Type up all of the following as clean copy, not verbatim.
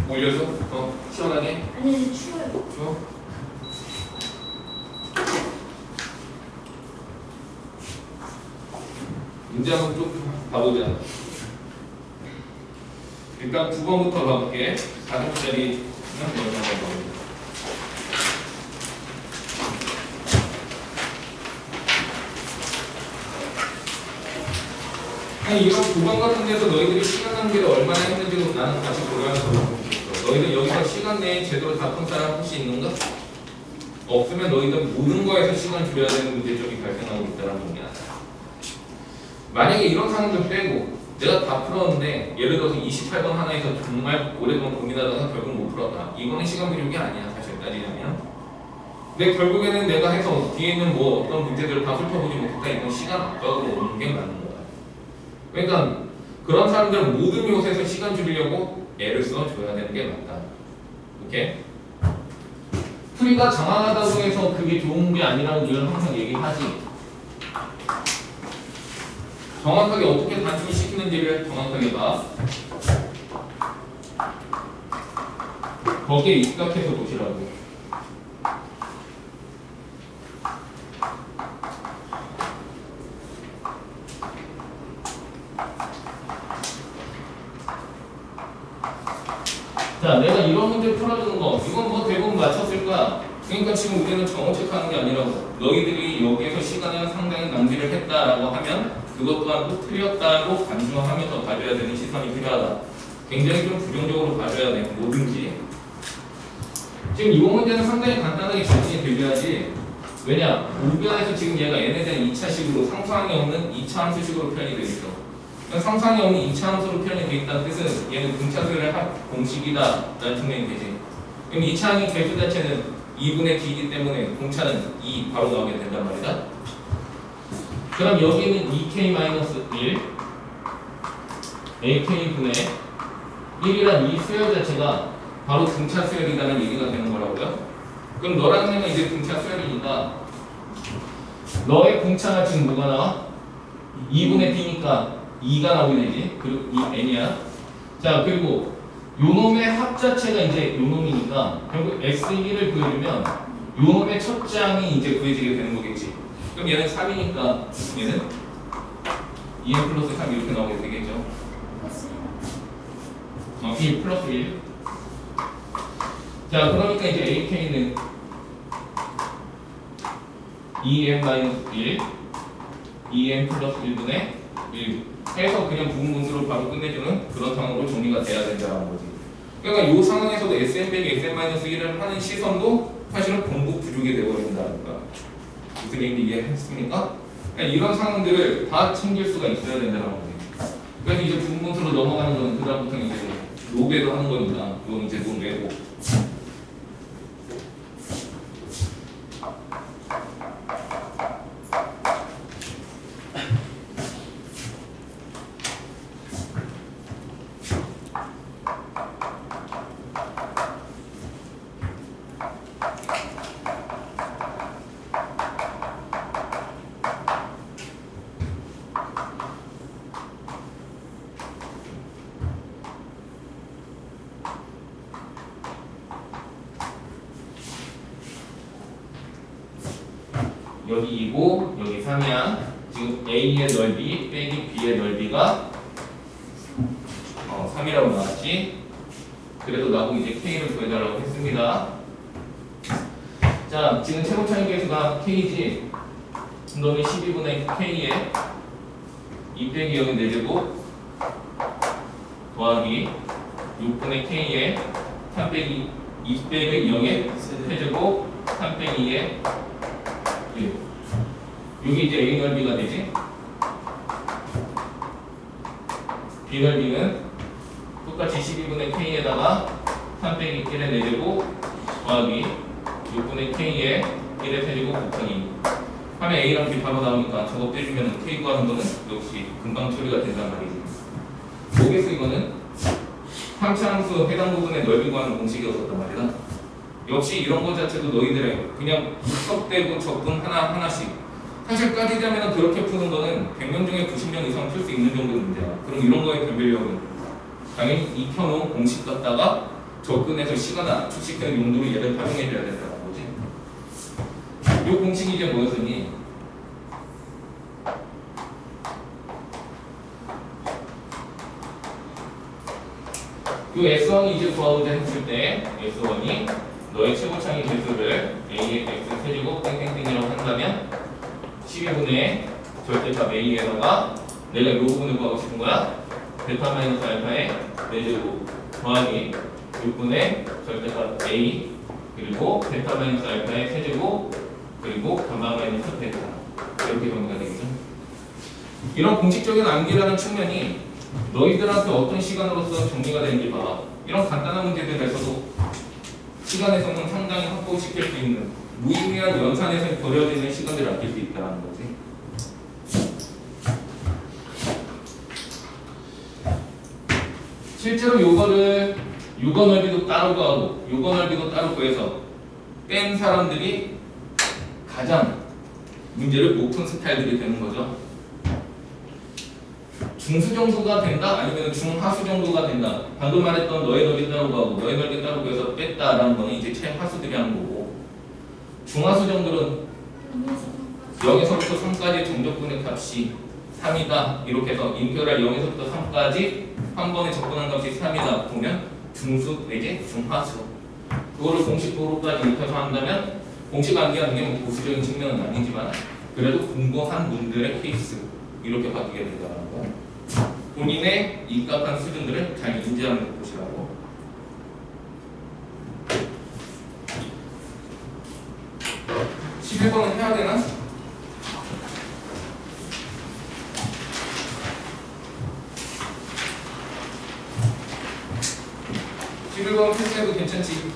올려줘? 시원하게? 아니, 추워요. 추워? 문제 한번 쭉 봐보자. 일단 9번부터 가볼게. 4점짜리 한번 봐보자. 아니, 이런 9번 같은 데서 너희들이 시간 낭비를 얼마나 했는지도 나는 다시 고려해서 보고 싶어. 너희들 여기서 시간 내에 제대로 다 평가를 할 수 있는가? 없으면 너희들 모든 거에서 시간 줄여야 되는 문제점이 발생하고 있다는 겁니다. 만약에 이런 상황들 빼고 내가 다 풀었는데 예를 들어서 28번 하나에서 정말 오랫동안 고민하다가 결국 못 풀었다. 이거는 시간 부족이 아니야, 사실 따지자면. 근데 결국에는 내가 해서 뒤에 있는 뭐 어떤 문제들을 다 훑어보지 못했다. 이건 시간 압박으로 오는 게 맞는 거야. 그러니까 그런 사람들은 모든 요소에서 시간 줄이려고 애를 써줘야 되는 게 맞다. 오케이? 풀이가 장황하다고 해서 그게 좋은 게 아니라고 우리는 항상 얘기하지. 정확하게 어떻게 단순시키는지를 정확하게 봐. 거기에 입각해서 보시라고. 자, 내가 이런 문제 풀어주는 거, 이건 뭐 대부분 맞췄을 거야. 그러니까 지금 우리는 정원 체크하는 게 아니라고. 너희들이 여기에서 시간을 상당히 낭비를 했다라고 하면 그것 또한 또 틀렸다고 간주하면서 봐줘야 되는 시선이 필요하다. 굉장히 좀 부정적으로 봐줘야 돼, 뭐든지. 지금 이번 문제는 상당히 간단하게 정리이 되줘야지. 왜냐? 우변에서 지금 얘가 n에 대한 2차식으로 상수항이 없는 2차 함수식으로 표현이 되어 있어. 상수항이 없는 2차 함수로 표현이 되어 있다는 뜻은 얘는 등차수열의 공식이다 라는 증명이 되지. 그럼 2차항의 개수 자체는 2분의 d이기 때문에 공차는 2 바로 나오게 된단 말이다. 그럼 여기는 2k-1 ak분의 1이란 이 수열 자체가 바로 등차 수열이라는 얘기가 되는 거라고요. 그럼 너랑 내가 이제 등차 수열이니까 너의 공차가 지금 뭐가 나와? 2분의 d니까 2가 나오게 되지. 그리고 이 n이야. 자, 그리고 요놈의 합 자체가 이제 요놈이니까 결국 x1을 구해주면 요놈의 첫 장이 이제 구해지게 되는 거겠지. 그럼 얘는 3이니까 얘는 2n 플러스 3 이렇게 나오게 되겠죠. b 플러스 1. 자, 그러니까 이제 ak는 2n-1 2n 플러스 1분의 1 해서 그냥 부분분수로 바로 끝내주는 그런 상황으로 정리가 돼야 된다는 거지. 그러니까 이 상황에서도 sn 빼기 sn-1을 하는 시선도 사실은 공부 부족이 되어버린다는 거야. 무슨 얘기인지 이해했습니까? 이런 상황들을 다 챙길 수가 있어야 된다는 거지. 그래서 이제 부분분수로 넘어가는 건 그다음부터는 이제 노배도 하는 거니까 그건 이제 노배고. 여기 2고 여기 3이야. 지금 A의 넓이 빼기 B의 넓이가 3이라고 나왔지. 그래도 나보고 이제 K를 구해달라고 했습니다. 자, 지금 최고차이 계수가 K지. 너는 12분의 K에 2 빼기 0의 4제곱 더하기 6분의 K에 3 빼기 2 빼기 0의 세제곱 3 빼기 2의 여기 이제 A 넓이가 되지. B 넓이는 똑같이 12분의 K에다가 3 빼기 1의 4제곱 더하기 6분의 K에 1의 세제곱 곱하기 하면 A랑 B 바로 나오니까 저거 빼주면 K 구하는 거는 역시 금방 처리가 된단 말이지. 여기서 이거는 3차 함수 해당 부분의 넓이 구하는 공식이었단 말이다. 역시 이런 것 자체도 너희들의 그냥 분석되고 적분 하나하나씩 사실 따지자면 그렇게 푸는 거는 100명 중에 90명 이상 풀 수 있는 정도의 문제야. 그럼 이런 거에 변별력은 당연히 익혀놓은 공식 갖다가 접근해서 시간을 압축시키는 용도로 얘를 활용해줘야 된다는 거지. 이 공식이 이제 뭐였으니? 이 S1이 이제 구하고자 했을 때 S1이 너의 최고창의 개수를 A의 X 세제곱 땡땡땡이라고 한다면 12분의 절대값 A에다가 내가 이 부분을 구하고 싶은 거야. 베타 마이너스 알파의 4제곱 더하기 6분의 절대값 A 그리고 베타 마이너스 알파의 세제곱 그리고 감마 마이너스 베타 이렇게 정리가 되겠죠. 이런 공식적인 암기라는 측면이 너희들한테 어떤 시간으로서 정리가 되는지 봐. 이런 간단한 문제들에서도 시간에서는 상당히 확보시킬 수 있는 무의미한 연산에서 버려지는 시간들을 아낄 수 있다는 거지. 실제로 요거를 유거 넓이도 따로 구하고 유거 넓이도 따로 구해서 뺀 사람들이 가장 문제를 못 푼 스타일들이 되는 거죠. 중수 정도가 된다? 아니면 중하수 정도가 된다? 방금 말했던 너의 넓이 따로 구하고 너의 넓이 따로 구해서 뺐다라는 거는 이제 최하수들이 하는 거고, 중하수 정도는 여기서부터 3까지 정적분의 값이 3이다 이렇게 해서 인테그랄 0에서부터 3까지 한 번에 접근한 값이 3이다 보면 중수 내지 중하수, 그거를 공식도로까지 입혀서 한다면 공식 암기하는 게 뭐 보수적인 측면은 아니지만 그래도 공고한 문들의 케이스 이렇게 바뀌게 된다는 거. 본인의 입각한 수준들을 잘 인지하는 것이라고. 어, 11번은 해야 되나? 패스해도 괜찮지?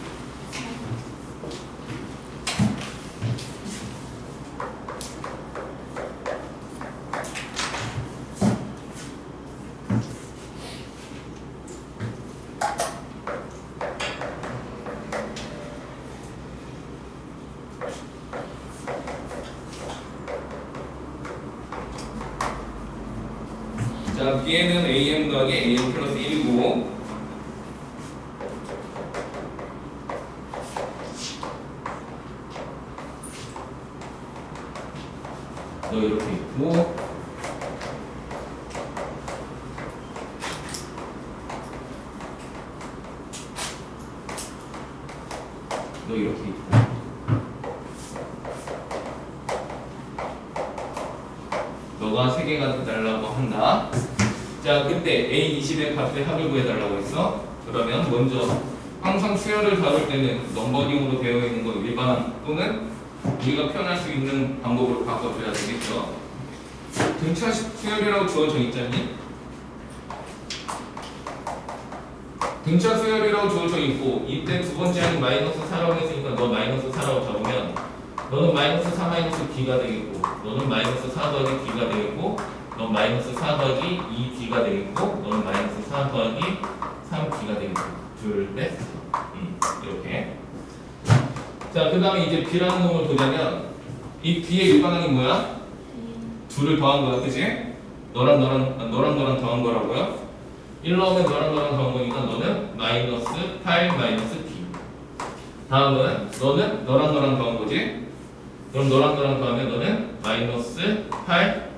자, B에는 AM 더하기 AM 플러스 1이고 너 이렇게 있고 너 이렇게 있고 너가 3개가 달라고 한다. 자, 그때 A20의 값의 합을 구해달라고 했어. 그러면 먼저 항상 수열을 다룰 때는 넘버링으로 되어 있는 거 일반 또는 우리가 표현할 수 있는 방법으로 바꿔줘야 되겠죠. 등차 수열이라고 주어져 있잖니? 등차 수열이라고 주어져 있고 이때 두 번째 항이 마이너스 4라고 했으니까 너 마이너스 4라고 적으면 너는 마이너스 4 마이너스 D가 되겠고 너는 마이너스 4 더하기 D가 되겠고 넌 마이너스 4 더하기 2D가 되겠고 너는 마이너스 4 더하기 3D가 되겠고 둘, 넷, 이렇게. 자, 그 다음에 이제 B라는 놈을 보자면 이 B의 일반항이 뭐야? 둘을 더한 거야, 그치? 너랑 더한 거라고요? 1 넣으면 너랑 더한 거니까 너는 마이너스 8 마이너스 D. 다음은 너는 너랑 더한 거지? 그럼 너랑 더하면 너는 마이너스 8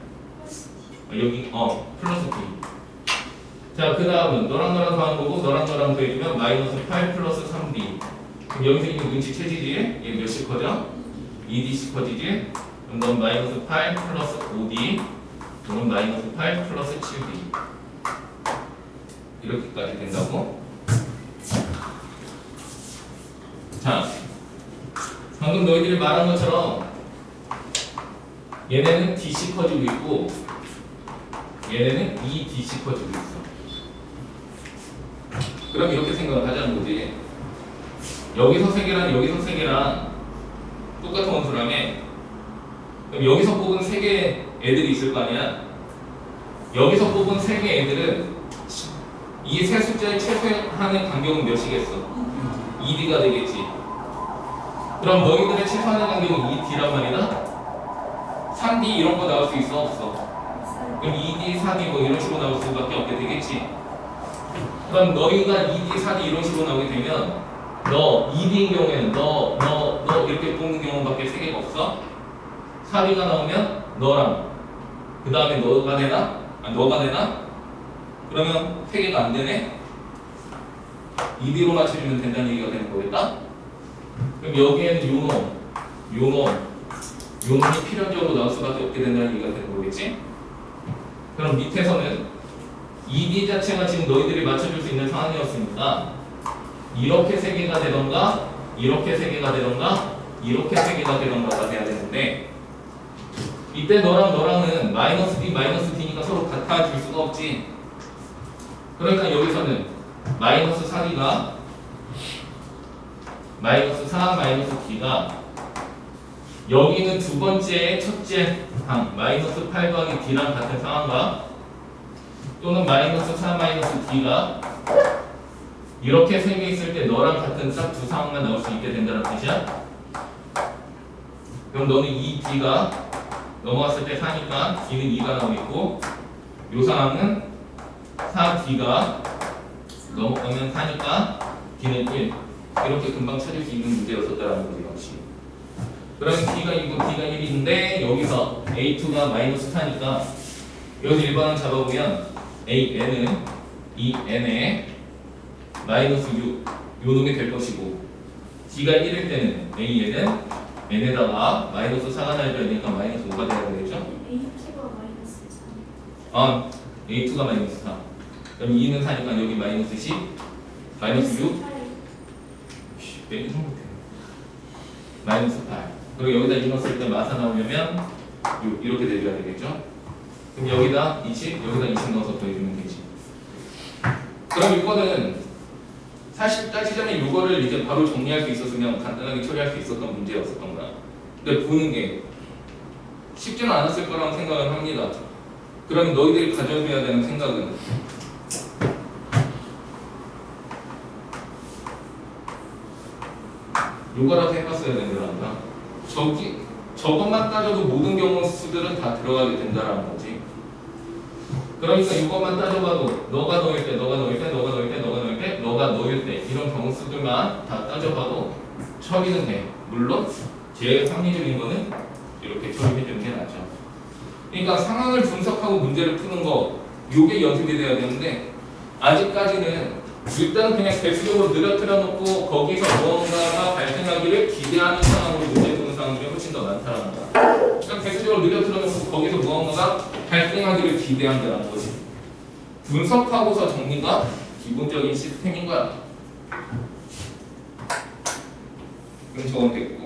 여기 플러스 D. 자, 그 다음은 너랑 더한 거고 너랑 더해주면 마이너스 8 플러스 3D. 그럼 여기서 이미 눈치채지지? 얘 몇씩 커져? 2D씩 커지지? 그럼 넌 마이너스 8 플러스 5D 너는 마이너스 8 플러스 7D 이렇게까지 된다고? 자, 방금 너희들이 말한 것처럼 얘네는 D씩 커지고 있고 얘네는 2D씩 커지고 있어. 그럼 이렇게 생각을 하자는 거지. 여기서 3개랑 여기서 3개랑 똑같은 원수라며. 그럼 여기서 뽑은 3개 애들이 있을 거 아니야. 여기서 뽑은 3개 애들은 이 세 숫자의 최소한의 간격은 몇이겠어? 2D가 되겠지. 그럼 너희들의 최소한의 간격은 2D란 말이다? 3D 이런 거 나올 수 있어? 없어? 그럼 2D, 4D 뭐 이런 식으로 나올 수밖에 없게 되겠지. 그럼 너희가 2D, 4D 이런 식으로 나오게 되면 너 2D인 경우에는 너 이렇게 뽑는 경우밖에 3개가 없어. 4D가 나오면 너랑 그 다음에 너가 되나? 너가 되나? 그러면 3개가 안 되네? 2D로 맞춰주면 된다는 얘기가 되는 거겠다? 그럼 여기에는 요 놈이 필연적으로 나올 수밖에 없게 된다는 얘기가 되는 거겠지? 그럼 밑에서는 2D 자체가 지금 너희들이 맞춰줄 수 있는 상황이었으니까 이렇게 3개가 되던가 이렇게 3개가 되던가 이렇게 3개가 되던가가 돼야 되는데 이때 너랑은 마이너스 D, 마이너스 D니까 서로 같아질 수가 없지. 그러니까 여기서는 마이너스 4D가 마이너스 4, 마이너스 D가 여기는 두 번째 첫째 항 마이너스 8 더하기 D랑 같은 상황과 또는 마이너스 4, 마이너스 D가 이렇게 3개 있을 때 너랑 같은 딱 두 상황만 나올 수 있게 된다는 뜻이야. 그럼 너는 이 D가 넘어갔을 때 4니까 D는 2가 나오겠고 이 상황은 4D가 넘어가면 4니까 D는 1 이렇게 금방 찾을 수 있는 문제였었다라는 거지 역시. 그러면 D가 2고 D가 1인데 여기서 A2가 마이너스 4니까 여기서 일반항 잡아보면 AN은 이 N에 마이너스 6 요 놈이 될 것이고 D가 1일 때는 AN은 N에다가 마이너스 4가 나야 되니까 마이너스 5가 돼야 되겠죠? A2가 마이너스 4. A2가 마이너스 4 그럼 2는 4니까 여기 마이너스 10 마이너스 6 빼기는 못해 마이너스 8 그리고 여기다 2 넣었을 때 마사 나오려면 6 이렇게 대줘야 되겠죠? 그럼 여기다 20 여기다 20 넣어서 더해주면 되지. 그럼 이거는 사실 따지자면 이거를 이제 바로 정리할 수 있었으면 간단하게 처리할 수 있었던 문제였었던 거야. 근데 보는 게 쉽지는 않았을 거라고 생각을 합니다. 그러면 너희들이 가져줘야 되는 생각은 요거라도 해봤어야 된다란다. 저것만 따져도 모든 경우 수들은 다 들어가게 된다라는 거지. 그러니까 이것만 따져봐도 너가 넣을 때 이런 경우 수들만 다 따져봐도 처리는 돼. 물론 제일 합리적인 거는 이렇게 처리해주는 게 낫죠. 그러니까 상황을 분석하고 문제를 푸는 거 요게 연습이 돼야 되는데 아직까지는 일단 그냥 대수적으로 늘어뜨려 놓고 거기서 무언가가 발생하기를 기대하는 상황으로 문제 푸는 상황들이 훨씬 더 많다는 거야. 그러니까 대수적으로 늘어뜨려 놓고 거기서 무언가가 발생하기를 기대한다는 거지. 분석하고서 정리가 기본적인 시스템인 거야. 그럼 저건 됐고.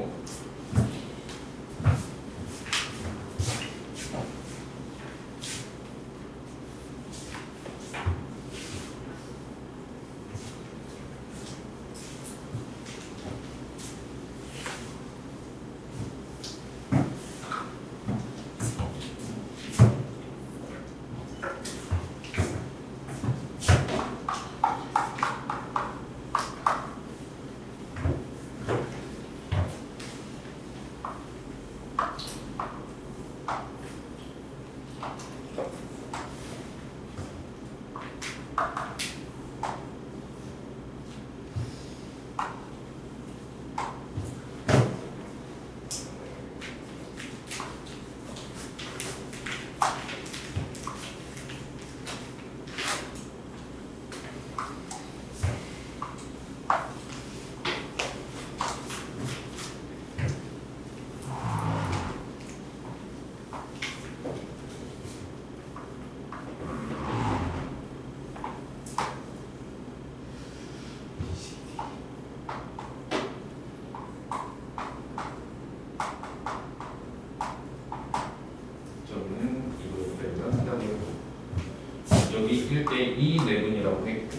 여기 1대2 내분이라고 했고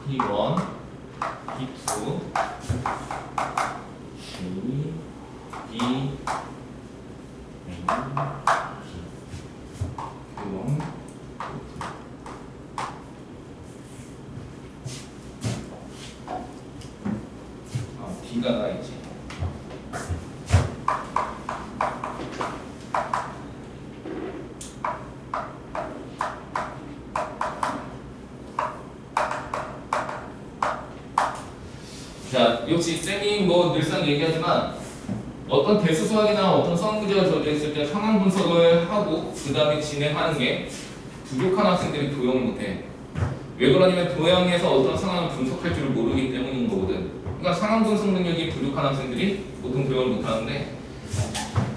P1, P2, P, B, N, P1, D가 나있지. 자, 역시 쌤이 뭐 늘상 얘기하지만 어떤 대수 수학이나 어떤 수학 문제가 주어져 있을 때 상황 분석을 하고 그 다음에 진행하는 게 부족한 학생들이 도용을 못해. 왜 그러냐면 도형에서 어떤 상황을 분석할 줄 모르기 때문인 거거든. 그러니까 상황 분석 능력이 부족한 학생들이 보통 도용을 못하는데,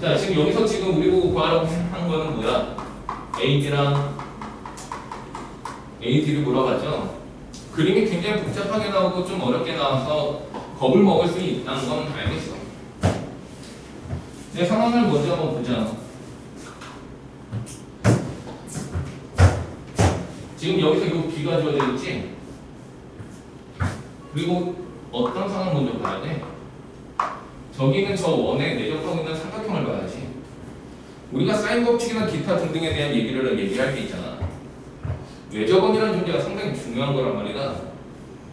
자 지금 여기서 지금 우리 보고 구하라고 한 거는 뭐야? AD랑 AD를 물어봤죠. 그림이 굉장히 복잡하게 나오고 좀 어렵게 나와서 겁을 먹을 수 있다는 건 알겠어. 내 상황을 먼저 한번 보자. 지금 여기서 이 B가 주어져 있지? 그리고 어떤 상황 먼저 봐야 돼? 저기는 저 원에 내접하고 있는 삼각형을 봐야지. 우리가 사인 법칙이나 기타 등등에 대한 얘기할 게 있잖아. 외접원이라는 존재가 상당히 중요한 거란 말이다.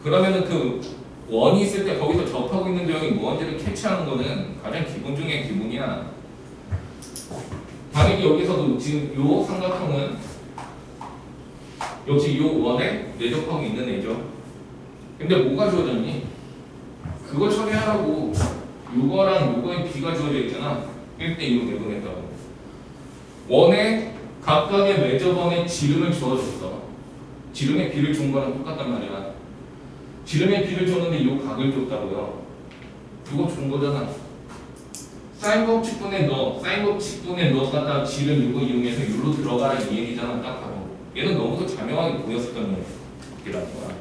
그러면은 그 원이 있을 때 거기서 접하고 있는 도형이 무언지를 캐치하는 거는 가장 기본 중에 기본이야. 당연히 여기서도 지금 요 삼각형은 역시 요 원에 내접하고 있는 애죠. 근데 뭐가 주어졌니? 그걸 처리하라고 요거랑 요거의 B가 주어져 있잖아. 1대2로 내보냈다고. 원에 각각의 매접원의 지름을 주어줬어. 지름의 B를 준 거랑 똑같단 말이야. 지름의 B를 줬는데 요 각을 줬다고요. 이거 준 거잖아. 사인 법칙분에 넣어 갖다가 지름 이거 이용해서 요로 들어가라는 이 얘기잖아. 딱 봐도. 얘는 너무도 자명하게 보였었던 얘기라는 거야.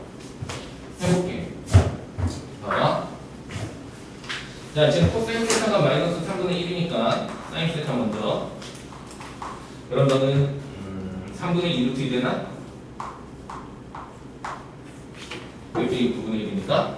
해볼게. 봐봐. 자, 지금 코사인 세타가 마이너스 3분의 1이니까 사인 세타 먼저. 그럼 너는 3분의 2루트 되나? 여기 9분의 1이니까.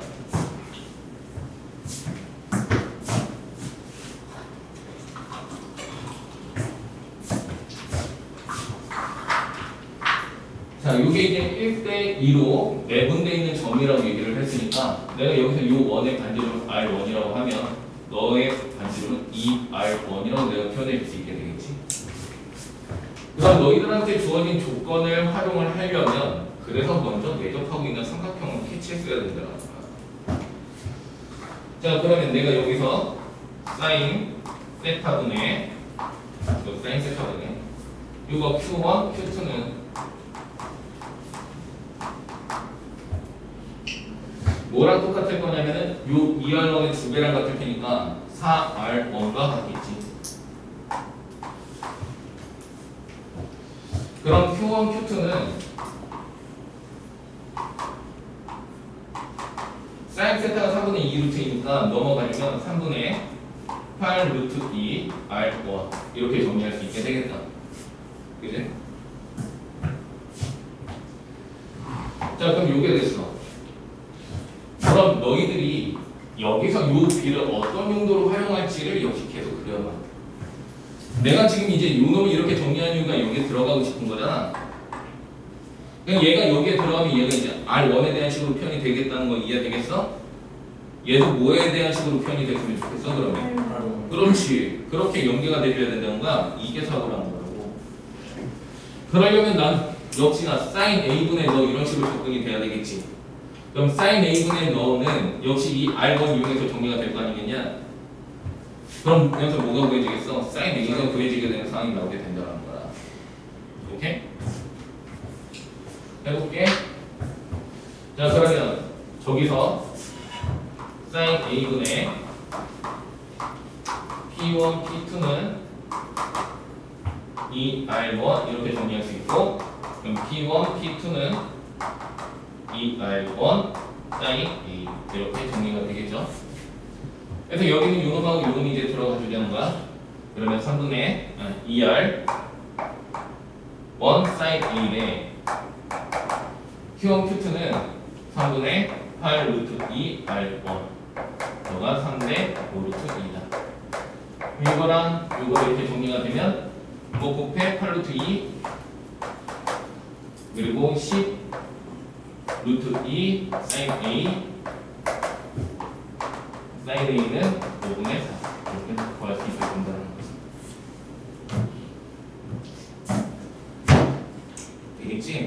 자, 요게 이제 1대2로 내분되어 있는 점이라고 얘기를 했으니까 내가 여기서 요 원의 반지름 R1이라고 하면 너의 반지름은 2R1이라고 내가 표현해 줄 수 있게 되겠지. 그럼 너희들한테 주어진 조건을 활용을 하려면 그래서 먼저 내접하고 있는 삼각형을 캐치했어야 된다. 자, 그러면 내가 여기서 사인 세타분의 이거 Q1, Q2는 뭐랑 똑같을 거냐면은 요 2R1의 2배랑 같을 테니까 4R1과 같겠지. 그럼 Q1, Q2는 사인 세타가 3분의 2 루트이니까 넘어가려면 3분의 8 루트 2 R1 이렇게 정리할 수 있게 되겠다. 그지? 자, 그럼 요게 됐어. 그럼 너희들이 여기서 요 B를 어떤 용도로 활용할지를 역시 계속 그려봐. 내가 지금 이제 요 놈을 이렇게 정리한 이유가 여기에 들어가고 싶은 거잖아. 그럼 얘가 여기에 들어가면 얘가 이제 R1에 대한 식으로 표현이 되겠다는 거 이해되겠어? 얘도 뭐에 대한 식으로 표현이 됐으면 좋겠어, 그러면? 그렇지. 그렇게 연계가 돼줘야 된다는 거야. 이게 사고라는 거라고. 그러려면 난 역시나 사인 A분의 너 이런 식으로 접근이 돼야 되겠지. 그럼 사인 A분의 너는 역시 이 R1 이용해서 정리가 될 거 아니겠냐? 그럼 여기서 뭐가 구해지겠어? 사인 A가 구해지게 되는 상황이 나오게 된다는 거야. 오케이? 해볼게. 자, 그러면 저기서 사인 A분의 P1, P2는 2R1 이렇게 정리할 수 있고, 그럼 P1, P2는 2R1 사인 A 이렇게 정리가 되겠죠. 그래서 여기는 요놈하고 요놈이 이제 들어가 주자는 거야. 그러면 3분의 2R 1 사인 A에 Q1, Q2는 3분의 8 루트 2 R1 너가 3대 5 루트 2다. 이거랑 이거 이렇게 정리가 되면 이거 곱해 8 루트 2 그리고 10 루트 2 사인 A 사인 A는 5분의 4 이렇게 구할 수 있게 된다는 거죠. 되겠지?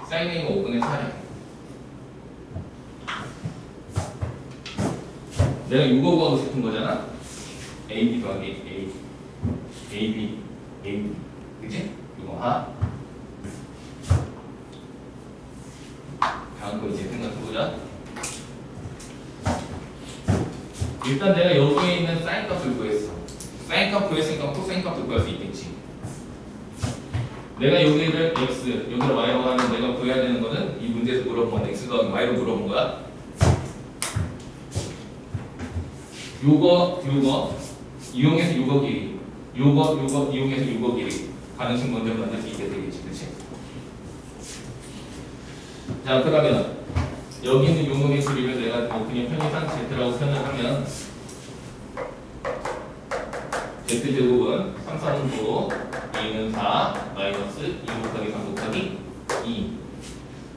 사인 A가 5분의 4야. 내가 이거 구하고 싶은 거잖아. AB 더하기 A, AB, AB, 그치? 이거 하. 다음 거 이제 생각해보자. 일단 내가 여기에 있는 사인 값을 구했어. 사인 값 구했으니까 코사인 값도 구할 수 있겠지. 내가 여기를 x, 여기를 y라고 하면 내가 구해야 되는 거는 이 문제에서 물어본 건 x 더하기 y로 물어본 거야. 요거 이용해서 요거 길이, 요거 이용해서 요거 길이 가능성 먼저 만들 수 있게 되겠지, 그렇지? 자, 그러면 여기 있는 요놈의 길이를 내가 뭐 그냥 편의상 z라고 표현을 하면 z제곱은 3, 4는 9, 2는 4, 마이너스 2 곱하기 3 곱하기 2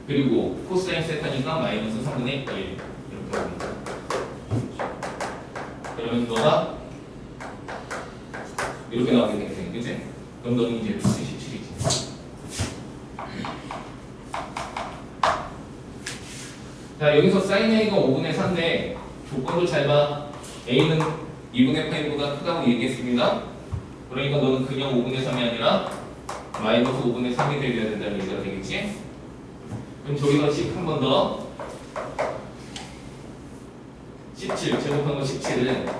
그리고 코사인 세타니까 마이너스 3분의 1 이렇게 합니다. 그러면 너가 이렇게 나오게 되겠네, 그치? 그럼 너는 이제 17이지. 자, 여기서 sin A가 5분의 4인데 조건도 잘 봐. A는 2분의 파이보다 크다고 얘기했습니다. 그러니까 너는 그냥 5분의 3이 아니라 마이너스 5분의 3이 되어야 된다는 얘기가 되겠지? 그럼 저기서 10 한 번 더. 17, 제곱한 거 17은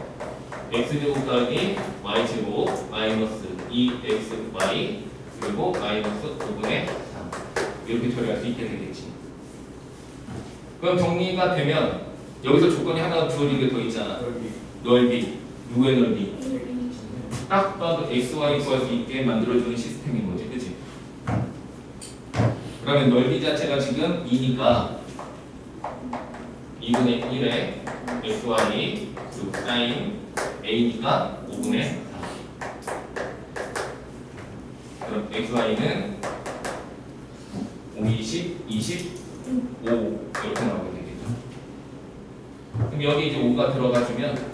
x제곱 더하기 y제곱 마이너스 2xy 그리고 마이너스 5분의 3 이렇게 처리할 수 있게 되겠지. 그럼 정리가 되면 여기서 조건이 하나 주어진 게 더 있잖아. 넓이. 누구의 넓이? 딱 봐도 xy 구할 수 있게 만들어주는 시스템인 거지, 그치? 그러면 넓이 자체가 지금 2니까 2분의 1에 xy 그리고 sin a니까 5분의 4 그럼 xy는 5, 20, 25 이렇게 나오게 되겠죠. 그럼 여기 이제 5가 들어가주면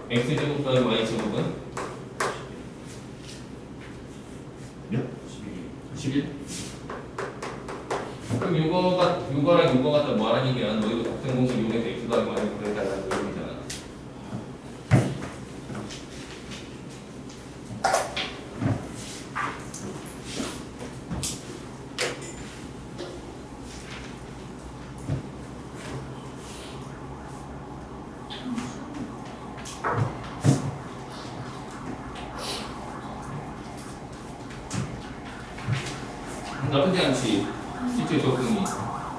x제곱 더하기 y제곱은 11 그럼 요거랑 요거가 다 뭐하는 얘기야? 너희도 같은 공식 이용해서 x 더하기 y를 구해달라는 얘기잖아. 나쁘지 않지. 실제 접근이.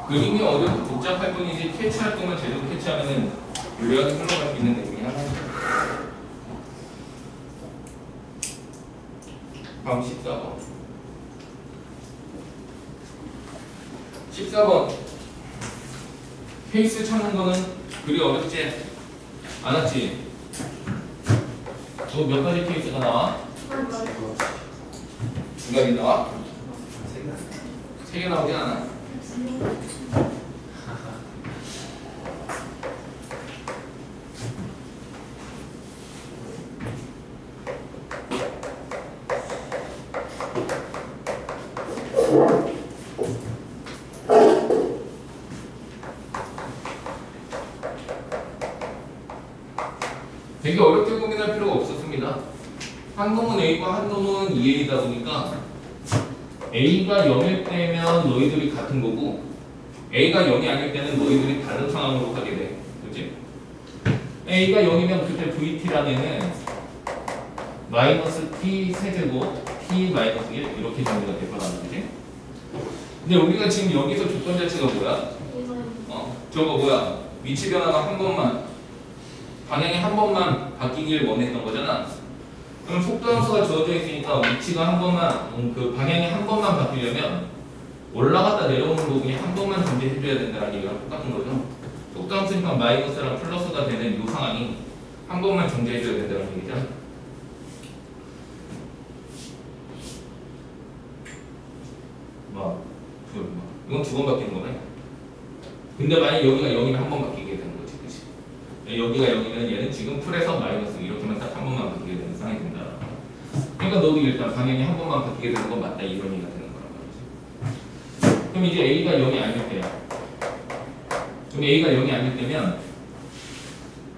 그림이 어려서 복잡할 뿐이지 캐치할 거면 제대로 캐치하면은 유리하게 흘러갈 수 있는 내용이 하나죠. 다음 14번. 14번. 페이스 찾는 거는 그리 어렵지? 안 왔지? 너 몇 가지 케이스가 나와? 두 가지 나와? 3개 나오지 않아? 되게 어렵게 고민할 필요가 없었습니다. 한 놈은 A과 한 놈은 2A이다 보니까 A가 0일 때면 너희들이 같은 거고 A가 0이 아닐 때는 너희들이 다른 상황으로 가게 돼. 그치? A가 0이면 그때 VT란 애는 마이너스 T 세제곱 T 마이너스 1 이렇게 정리가 될 거라는 거지. 근데 우리가 지금 여기서 조건 자체가 뭐야? 저거 뭐야? 위치 변화가 한 번만 방향이 한 번만 바뀌길 원했던 거잖아. 그럼 속도함수가 주어져 있으니까 위치가 한 번만 그 방향이 한 번만 바뀌려면 올라갔다 내려오는 부분이 한 번만 존재해줘야 된다는 얘기랑 똑같은 거죠. 속도함수니까 마이너스랑 플러스가 되는 이 상황이 한 번만 존재해줘야 된다는 얘기죠. 이건 두 번 바뀌는 거네. 근데 만약 여기가 0이면 한 번 바뀌게 되는 거지, 그치? 여기가 0이면 얘는 지금 풀에서 마이너스 이렇게만 딱 한 번만 바뀌게 되는 상황이 된다. 그러니까 너도 일단 방향이 한 번만 바뀌게 되는 건 맞다 이런 얘기가 되는 거란 말이지. 그럼 이제 A가 0이 아닐 때야. 그럼 A가 0이 아닐 때면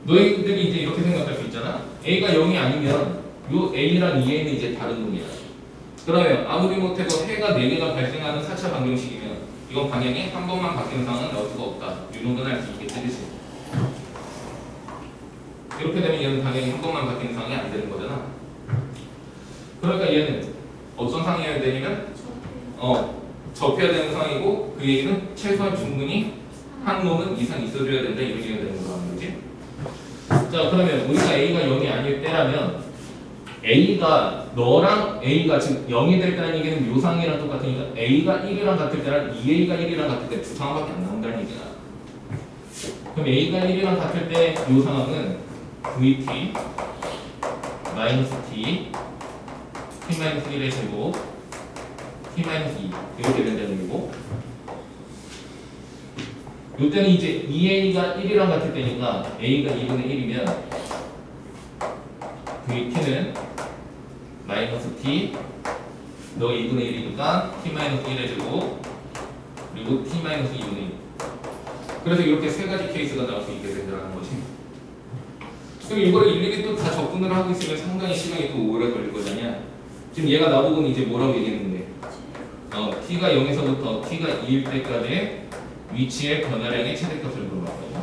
너희들이 이제 이렇게 생각할 수 있잖아. A가 0이 아니면 요 A랑 EA는 이제 다른 놈이야. 그러면 아무리 못해도 해가 4개가 발생하는 4차 방정식이면 이건 방향이 한 번만 바뀌는 상황은 나올 수가 없다. 이 정도는 알 수 있겠지, 그치? 이렇게 되면 얘는 방향이 한 번만 바뀌는 상황이 안 되는 거잖아. 그러니까 얘는 어떤 상황이어야 되냐면 접해야 되는 상황이고 그 얘기는 최소한 충분히 한 놈은 이상 있어줘야 된다 이런 얘기가 되는 거라는 거지. 자 그러면 우리가 A가 0이 아닐 때라면 A가 너랑 A가 지금 0이 될 때라는 얘기는 요 상황이랑 똑같으니까 A가 1이랑 같을 때랑 2A가 1이랑 같을 때 두 상황밖에 안 나온다는 얘기야. 그럼 A가 1이랑 같을 때 요 상황은 VT 마이너스 T T 마이너스 1의 제곱 T 마이너스 2 이렇게 된다는 얘기고 요때는 이제 2A가 1이랑 같을 때니까 A가 2분의 1이면 VT는 마이너스 T 너 2분의 1이니까 T 마이너스 1의 제곱 그리고 T 마이너스 2분의 1 그래서 이렇게 세 가지 케이스가 나올 수 있게 된다는 거지. 그럼 이거를 일일이 또 다 접근을 하고 있으면 상당히 시간이 또 오래 걸릴 거잖냐. 지금 얘가 나보고는 이제 뭐라고 얘기했는데 T가 0에서부터 T가 2일 때까지의 위치의 변화량의 최대값을 물어봤거든요.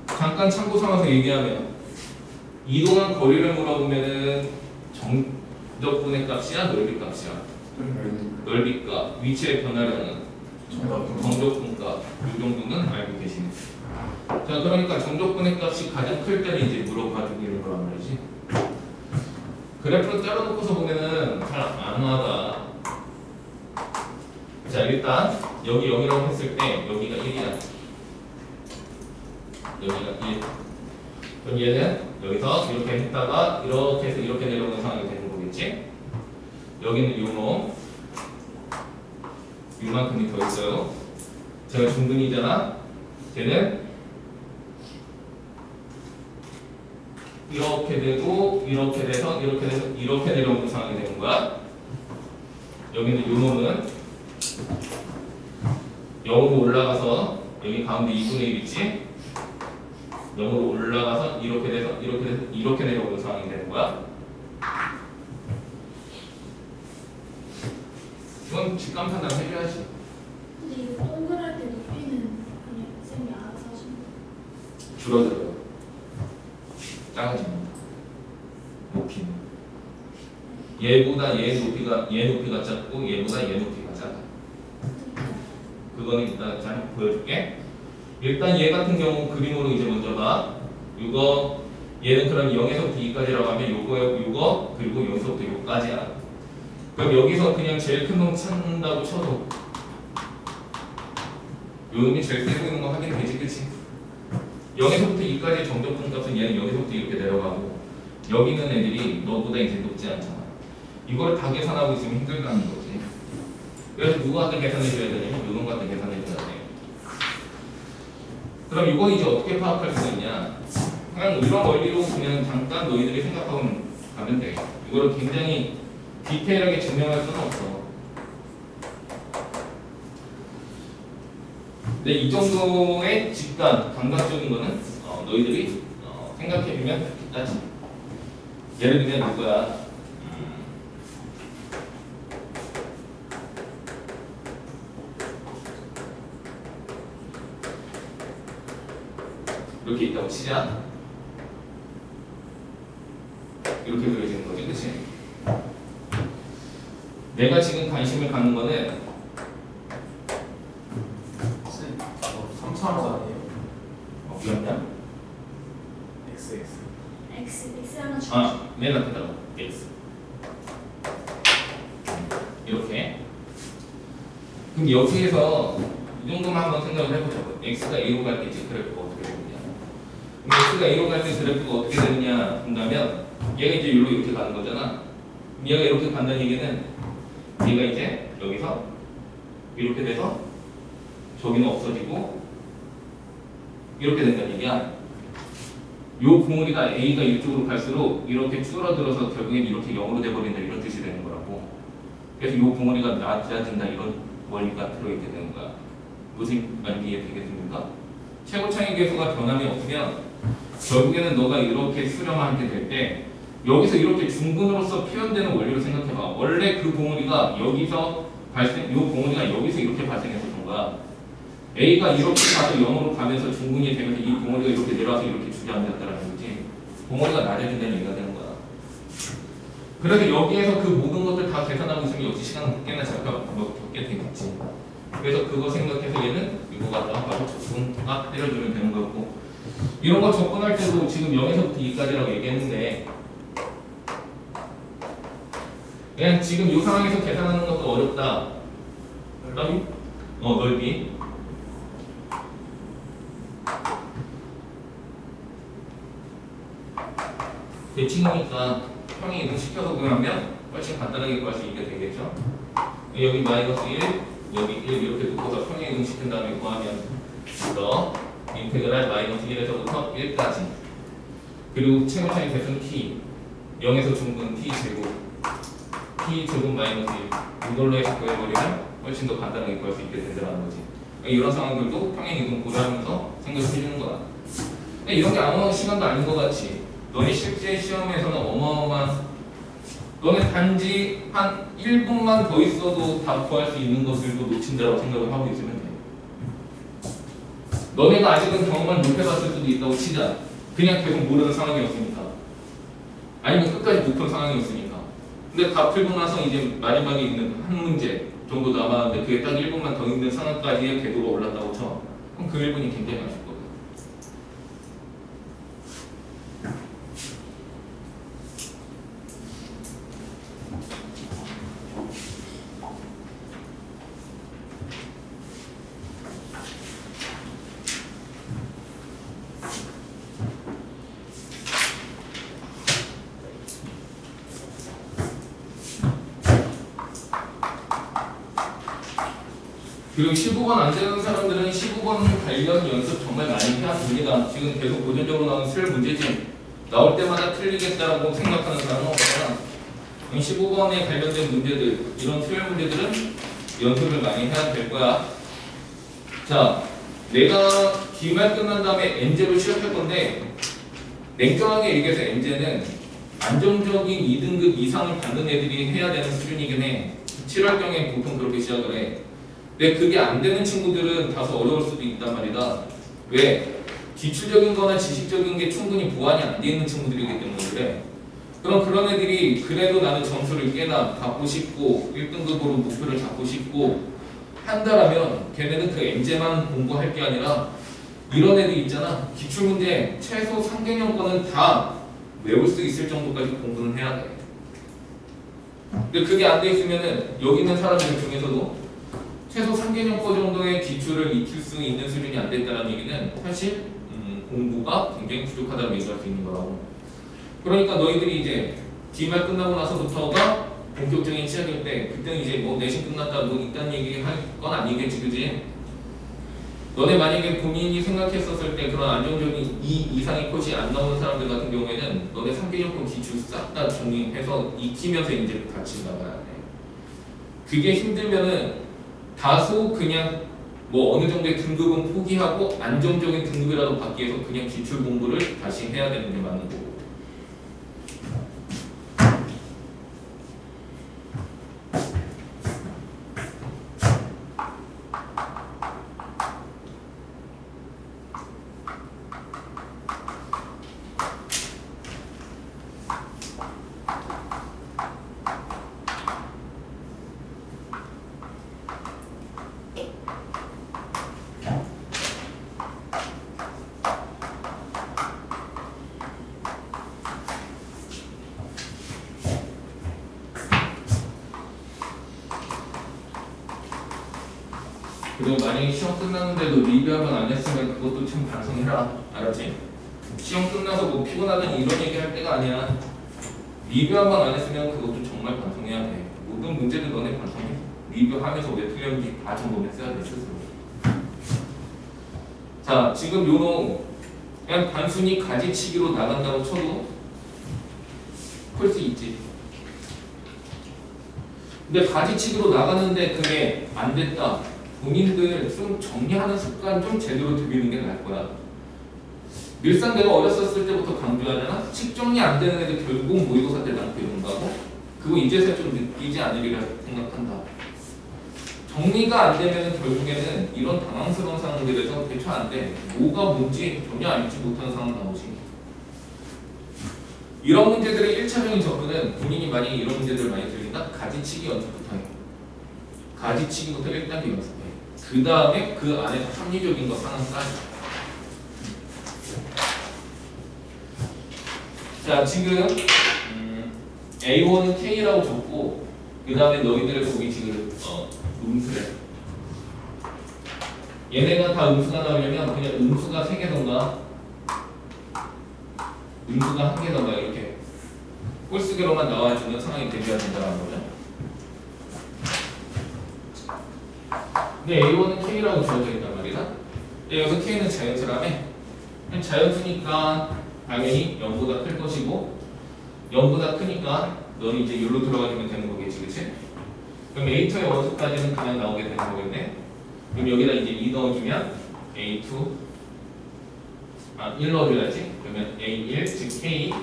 잠깐 참고 삼아서 얘기하면 이동한 거리를 물어보면은 정적분의 값이야 넓이 값이야? 넓이 값, 위치의 변화량은 정적분 값, 이 정도는 알고 계시네. 자 그러니까 정적분의 값이 가장 클 때는 이제 물어봐 주기는 거란 말이지. 그래프를 따라놓고서 보면은 잘 안 와다. 자 일단 여기 0이라고 했을 때 여기가 1이야. 여기가 1. 그럼 얘는 여기서 이렇게 했다가 이렇게 해서 이렇게 내려오는 상황이 되는 거겠지. 여기는 요놈 요만큼이 더 있어요. 제가 중근이잖아. 쟤는 이렇게 되고 이렇게 돼서 이렇게 돼서 이렇게 내려오는 상황이 되는 거야. 여기는 요놈은 0으로 올라가서 여기 가운데 2분의 1 있지? 0으로 올라가서 이렇게 돼서 이렇게 돼서 이렇게 내려오는 상황이 되는 거야. 이건 직감 판단 해줘야지. 근데 이거 동그랄 때 높이는 그냥 쌤이 알아서 하시는 거예요? 줄어들어요. 작아집니다. 높이는. 얘보다 얘 높이가 작고 얘보다 얘 높이가 작아. 그거는 이따 잘 보여줄게. 일단 얘 같은 경우 그림으로 이제 먼저 봐. 이거 얘는 그럼 0에서부터 2까지라고 하면 요거 그리고 여기서부터 요까지야. 그럼 여기서 그냥 제일 큰 놈 찾는다고 쳐도 요 놈이 제일 세 보이는 거 확인이 되지, 그치? 0에서부터 2까지의 정적분 값은 얘는 여기서부터 이렇게 내려가고 여기 있는 애들이 너보다 이제 높지 않잖아. 이걸 다 계산하고 있으면 힘들다는 거지. 그래서 누가 갖다 계산해줘야 되냐면 요놈 갖다 계산해줘야 돼. 그럼 이거 이제 어떻게 파악할 수 있냐? 그냥 이런 원리로 그냥 잠깐 너희들이 생각하고 가면 돼. 이거를 굉장히 디테일하게 증명할 수는 없어. 근데 이 정도의 직관, 감각적인 거는 너희들이 생각해보면 좋겠다. 예를 들면 이거야. 이렇게 있다고 치자. 이렇게 그려지는 거지, 그치? 내가 지금 관심을 갖는 거는 3차원자 아니에요? 미안냐? X 하나 주. 맨 앞에다가 X. 이렇게. 그럼 여기에서 이 정도만 한번 생각을 해보자고. X가 A로 갈 때 이제 그래프가 어떻게 되느냐. 그럼 X가 A로 갈 때 그래프가 어떻게 되느냐 한다면 얘가 이제 여기로 이렇게 가는 거잖아. 얘가 이렇게 간다는 얘기는 얘가 이제 여기서 이렇게 돼서 저기는 없어지고 이렇게 된다는 얘기야. 요 봉우리가 A가 이쪽으로 갈수록 이렇게 줄어들어서 결국엔 이렇게 0으로 돼버린다 이런 뜻이 되는 거라고. 그래서 요 봉우리가 낮아진다 이런 원리가 들어있게 되는 거야. 무슨 말인지 이해되겠습니까? 최고창의 계수가 변함이 없으면 결국에는 너가 이렇게 수렴하게 될 때 여기서 이렇게 중근으로서 표현되는 원리로 생각해봐. 원래 그 봉우리가 여기서 이 봉우리가 여기서 이렇게 발생했었던 거야. A가 이렇게 가서 0으로 가면서 중근이 되면서 이 봉우리가 이렇게 내려와서 이렇게 주저앉았다라는 거지. 봉우리가 낮아진다는 얘기가 되는 거야. 그래서 여기에서 그 모든 것들 다 계산하고 있으면 역시 시간 꽤나 적게 되겠지. 그래서 그거 생각해서 얘는 이거 갖다가 바로 접근 딱 때려주면 되는 거고, 이런 거 접근할 때도 지금 0에서부터 2까지라고 얘기했는데 그냥 지금 이 상황에서 계산하는 것도 어렵다. 넓이? 넓이. 대칭이니까 평행 이동시켜서 구하면 훨씬 간단하게 구할 수 있게 되겠죠. 여기 마이너스 1, 여기 1 이렇게 놓고서 평행 이동시킨 다음에 구하면 인테그랄 마이너스 1에서부터 1까지, 그리고 최고차의 개수는 t, 0에서 중근 t 제곱 마이너스 1 이걸로 해서 구해버리면 훨씬 더 간단하게 구할 수 있게 된다는 거지. 이런 상황들도 평행 이동 고려하면서 생각해 주는 거야. 이런 게 아무 시간도 아닌 것 같지. 너네 실제 시험에서는 어마어마한, 너네 단지 한 1분만 더 있어도 다 구할 수 있는 것들도 놓친다고 생각을 하고 있으면 돼. 너네가 아직은 경험을 못 해봤을 수도 있다고 치자. 그냥 계속 모르는 상황이었으니까. 아니면 끝까지 못 푼 상황이었으니까. 근데 다 풀고 나서 이제 마지막에 있는 한 문제 정도 남았는데 그게 딱 1분만 더 있는 상황까지의 궤도가 올랐다고 쳐. 그럼 그 1분이 굉장히 아쉽거든. 그리고 15번 안 되는 사람들은 15번 관련 연습 정말 많이 해야 됩니다. 지금 계속 고전적으로 나오는 수열 문제지 나올 때마다 틀리겠다라고 생각하는 사람은 없잖아. 15번에 관련된 문제들, 이런 수열 문제들은 연습을 많이 해야 될 거야. 자, 내가 기말 끝난 다음에 N제로 시작할 건데 냉정하게 얘기해서 N제는 안정적인 2등급 이상을 받는 애들이 해야 되는 수준이긴 해. 7월경에 보통 그렇게 시작을 해. 근데 그게 안 되는 친구들은 다소 어려울 수도 있단 말이다. 왜? 기출적인 거나 지식적인 게 충분히 보완이 안 돼 있는 친구들이기 때문에 그래. 그럼 그런 애들이 그래도 나는 점수를 꽤나 받고 싶고 1등급으로 목표를 잡고 싶고 한다라면 걔네는 그 N제만 공부할 게 아니라 이런 애들 있잖아. 기출문제 최소 3개년 다 외울 수 있을 정도까지 공부는 해야 돼. 근데 그게 안 돼 있으면은 여기 있는 사람들 중에서도 최소 3개년 거 정도의 기출을 익힐 수 있는 수준이 안 됐다는 얘기는 사실 공부가 굉장히 부족하다고 얘기할 수 있는 거라고. 그러니까 너희들이 이제 기말 끝나고 나서부터가 본격적인 시작일 때 그때는 이제 뭐 내신 끝났다 뭐 이딴 얘기 할 건 아니겠지, 그지? 너네 만약에 본인이 생각했었을 때 그런 안정적인 2 이상의 컷이 안 나오는 사람들 같은 경우에는 너네 3개년 거 기출 싹 다 정리해서 익히면서 이제 같이 나가야 돼. 그게 힘들면은 다소 그냥 뭐 어느 정도의 등급은 포기하고 안정적인 등급이라도 받기 위해서 그냥 기출 공부를 다시 해야 되는 게 맞는 거고. 그리고 만약에 시험 끝났는데도 리뷰 한번 안 했으면 그것도 참 반성해라. 알았지? 시험 끝나서 뭐 피곤하다니 이런 얘기 할 때가 아니야. 리뷰 한번 안 했으면 그것도 정말 반성해야 돼. 모든 문제들 너네 반성해. 리뷰하면서 왜 틀렸는지 다 점검했어야 돼, 스스로. 자, 지금 요놈 그냥 단순히 가지치기로 나간다고 쳐도 풀 수 있지. 근데 가지치기로 나갔는데 그게 안 됐다. 본인들 좀 정리하는 습관 좀 제대로 들이는 게 나을 거야. 늘상 내가 어렸었을 때부터 강조하잖아. 식 정리 안 되는 애들 결국 모의고사 때 난 배운다고. 그거 이제서 좀 느끼지 않으리라 생각한다. 정리가 안 되면 결국에는 이런 당황스러운 상황들에서 대처 안 돼. 뭐가 뭔지 전혀 알지 못하는 상황 나오지. 이런 문제들의 1차적인 접근은 본인이 만약에 이런 문제들 많이 들린다? 가지치기 연습부터 해. 가지치기부터 1단계 연습해. 그 다음에 그 안에 합리적인 거 하나 쌓아. 자, 지금 A1은 K라고 줬고 그 다음에 너희들의 보기 지금 음수래. 얘네가 다 음수가 나오려면 그냥 음수가 3개던가 음수가 1개던가 이렇게 꼴수기로만 나와주는 상황이 대비해야 된다는 거죠. 근데 A1은 K라고 주어져 있단 말이다. 여기서 K는 자연수라며. 자연수니까 당연히 0보다 클 것이고 0보다 크니까 너는 이제 여기로 들어가주면 되는 거겠지, 그치? 그럼 A2의 원소까지는 그냥 나오게 되는 거겠네. 그럼 여기다 이제 2 넣어주면 A2 1 넣어줘야지. 그러면 A1 즉 K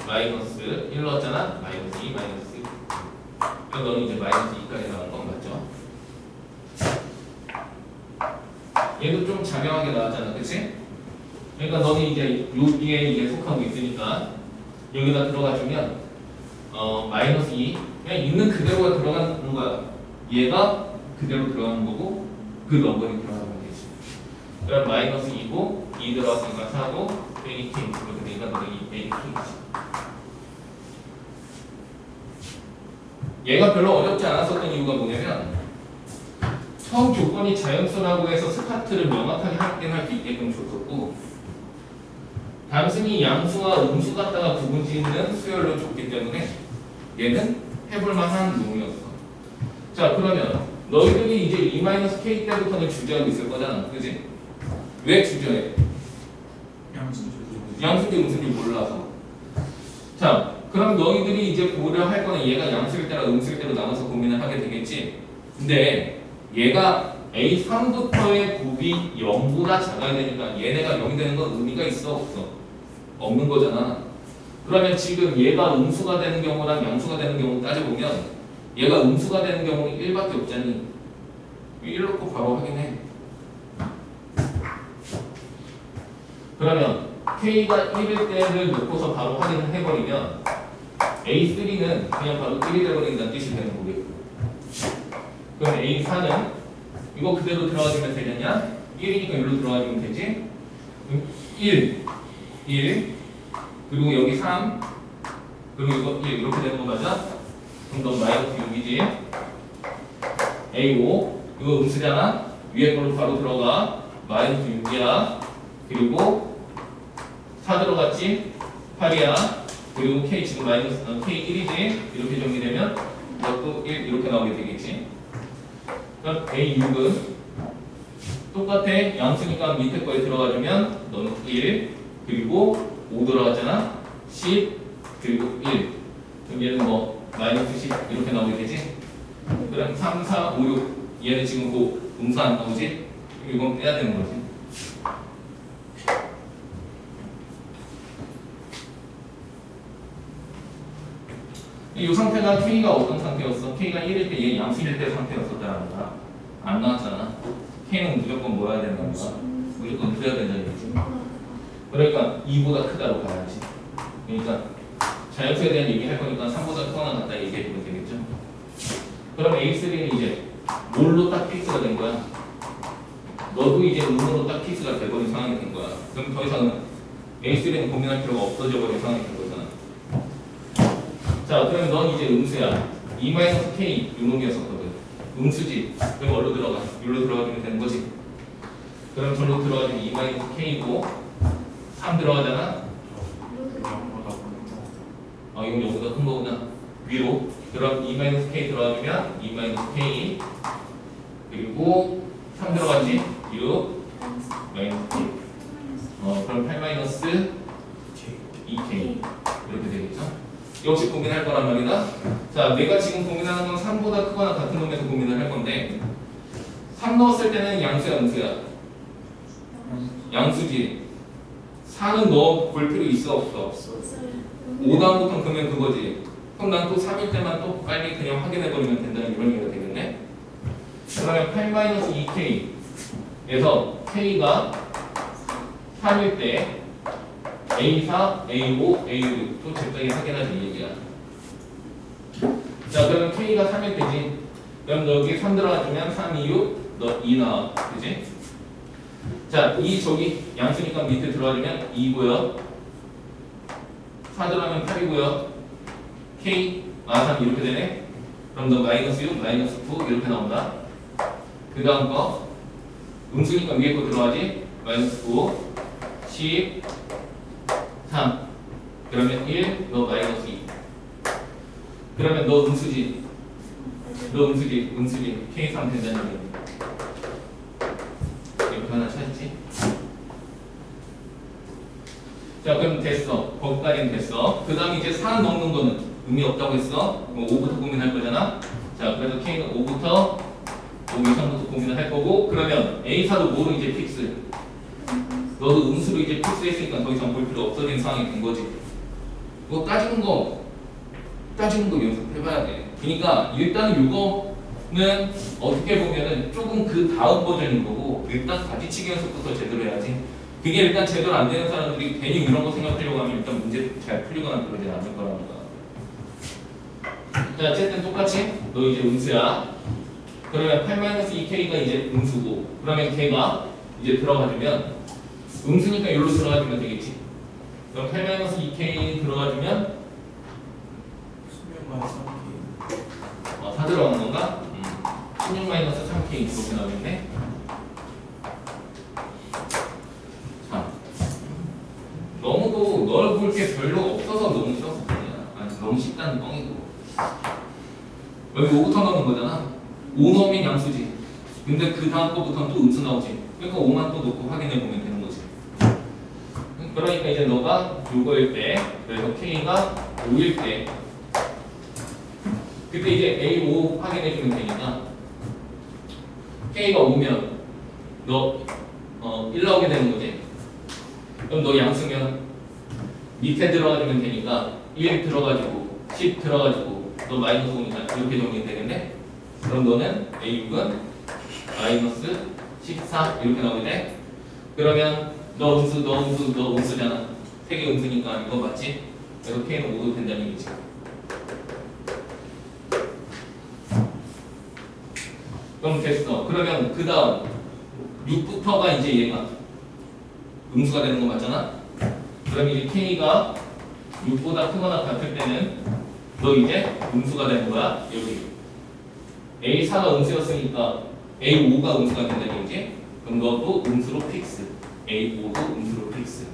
마이너스 1 넣었잖아. 마이너스 2 마이너스 2. 그럼 너는 이제 마이너스 2까지 나온 건 맞죠? 얘도 좀 자명하게 나왔잖아, 그치? 그러니까 너는 이제 여기에 이제 속하고 있으니까 여기다 들어가주면 마이너스 2 그냥 있는 그대로가 들어가는 거야. 얘가 그대로 들어가는 거고 그 넘버링 들어가는 거지. 그럼 마이너스 2고 2 들어갔으니까 4고 빼기 K 이렇게 되니까 너는 2 빼기 K지. 얘가 별로 어렵지 않았었던 이유가 뭐냐면 처음 조건이 자연수라고 해서 스타트를 명확하게 확인할 수 있게끔 줬었고 단순히 양수와 음수 갖다가 구분 짓는 수열로 줬기 때문에 얘는 해볼만한 놈이었어. 자, 그러면 너희들이 이제 E-K 때부터는 주저하고 있을 거잖아, 그지? 왜 주저해? 양수인지 음수인지 몰라서. 자, 그럼 너희들이 이제 고려할 거는 얘가 양수일 때랑 음수일 때로 나눠서 고민을 하게 되겠지. 근데 얘가 A3부터의 곱이 0보다 작아야 되니까 얘네가 0이 되는 건 의미가 있어 없어? 없는 거잖아. 그러면 지금 얘가 음수가 되는 경우랑 양수가 되는 경우 따져보면 얘가 음수가 되는 경우는 1밖에 없잖니. 1 넣고 바로 확인해. 그러면 K가 1일 때를 놓고서 바로 확인을 해버리면 A3는 그냥 바로 1이 되어버린다는 뜻이 되는 거겠고 그럼 A4는 이거 그대로 들어가주면 되느냐? 1이니까 여기로 들어가주면 되지? 1 그리고 여기 3 그리고 이거 1 이렇게 되는 거 맞아? 그럼 너 마이너스 6이지? A5 이거 음수잖아? 위에 걸로 바로 들어가 마이너스 6이야 그리고 4 들어갔지? 8이야 그리고 K 지금 마이너스 K 1이지? 이렇게 정리되면 이것도 1 이렇게 나오게 되겠지? 그럼 A6은 똑같아 양수니까 밑에 거에 들어가주면 너는 1 그리고 5 들어갔잖아 10 그리고 1 그럼 얘는 뭐 마이너스 10 이렇게 나오게 되지 그럼 3, 4, 5, 6 얘는 지금 그 음수 안 나오지? 이건 빼야 되는 거지 이 상태가 K가 어떤 상태였어? K가 1일 때 얘 양수일 때 상태였었다는 거야 안 나왔잖아 K는 무조건 뭐 해야 되는 거야? 무조건 그래야 된다는 거지 그러니까 2보다 크다로 가야지. 그러니까 자연수에 대한 얘기할 거니까 3보다 크거나 같다 얘기해주면 되겠죠. 그럼 A3는 이제 뭘로 딱 픽스가 된 거야? 너도 이제 음으로 딱 픽스가 돼버린 상황이 된 거야. 그럼 더 이상은 A3는 고민할 필요가 없어져 버린 상황이 된 거잖아. 자, 그러면 넌 이제 음수야. E-K 요놈이었었거든. 음수지. 그럼 어디로 들어가? 여기로 들어가주면 되는 거지. 그럼 절로 들어가주면 E-K고 3 들어가잖아? 이건 여기보다 큰 거구나. 위로. 그럼 E-K 들어가면 E-K 그리고 3 들어가지? 6 마이너스 K 그럼 8 마이너스 2K 이렇게 되겠죠? 역시 고민할 거란 말이다. 자, 내가 지금 고민하는 건 3보다 크거나 같은 놈에서 고민을 할 건데 3 넣었을 때는 양수야 음수야? 양수지. 4는 넣어 볼 필요 있어 없어? 없어요. 5다음부터 그러면 그거지. 그럼 난 또 3일 때만 또 빨리 그냥 확인해버리면 된다는 이런 얘기가 되겠네. 그러면 8-2k에서 k가 3일 때 A4, A5, A6 또 적당히 확인하지 이 얘기야. 자 그러면 k가 3일 때지. 그럼 너 여기 3 들어가주면 3, 2, 6, 너 2 나와. 그지? 자, 이 저기 양수니까 밑에 들어가주면 2고요. 4 들어가면 8이고요. K, 3 이렇게 되네. 그럼 너 마이너스 6, 마이너스 9 이렇게 나온다. 그 다음 거 음수니까 위에 거 들어가지. 마이너스 9, 10, 3 그러면 1, 너 마이너스 2 그러면 너 음수지. 너 음수지. 음수지. K3 된다는 얘기. 이렇게 하나 찾지? 자 그럼 됐어. 거기까지는 됐어. 그 다음 이제 4 넣는 거는 의미 없다고 했어. 그럼 5부터 고민할 거잖아. 자 그래서 K는 5부터 5 이상부터 고민을 할 거고 그러면 A4도 뭐로 이제 픽스. 너도 음수로 이제 픽스했으니까 더 이상 볼 필요 없어진 상황이 된 거지. 그거 따지는 거 연습해봐야 돼. 그러니까 일단 이거는 어떻게 보면은 조금 그 다음 버전인 거고 일단 가지치기 연습부터 제대로 해야지. 그게 일단 제대로 안 되는 사람들이 괜히 이런 거 생각하려고 하면 일단 문제 잘 풀리거나 그러진 않을 거라니까. 자 어쨌든 똑같이 너 이제 음수야. 그러면 8-2k가 이제 음수고 그러면 걔가 이제 들어가주면 음수니까 여기로 들어가주면 되겠지. 그럼 8-2k 들어가주면 4 들어가는 건가? 16-3k 이렇게 나오겠네. 자, 너무도 널 볼 게 별로 없어서 너무 쉬웠을 뿐이야. 아니 너무 쉽다는 뻥이고. 여기 5부터 넣는 거잖아. 5 넣으면 양수지. 근데 그 다음 거부터는 또 음수 나오지. 그러니까 5만 또 넣고 확인해 보면 되는 거지. 그러니까 이제 너가 요거일 때, 그래서 K가 5일 때, 그때 이제 A5 확인해 주면 되니까 K가 5면 너 1 나오게 되는 거지. 그럼 너 양수면 밑에 들어가주면 되니까 1 들어가지고 10 들어가지고 너 마이너스 5니까 이렇게 정리는 되겠네. 그럼 너는 A6은 마이너스 14 이렇게 나오게 돼. 그러면 너 음수잖아. 3개 음수니까 이거 맞지? 그래서 K는 5도 된다는 얘기지. 그럼 됐어. 그러면 그 다음 6부터가 이제 얘가 음수가 되는 거 맞잖아? 그럼 이제 K가 6보다 크거나 같을 때는 너 이제 음수가 되는 거야. 여기 A4가 음수였으니까 A5가 음수가 된다는 얘기지? 그럼 너도 음수로 픽스. A5도 음수로 픽스.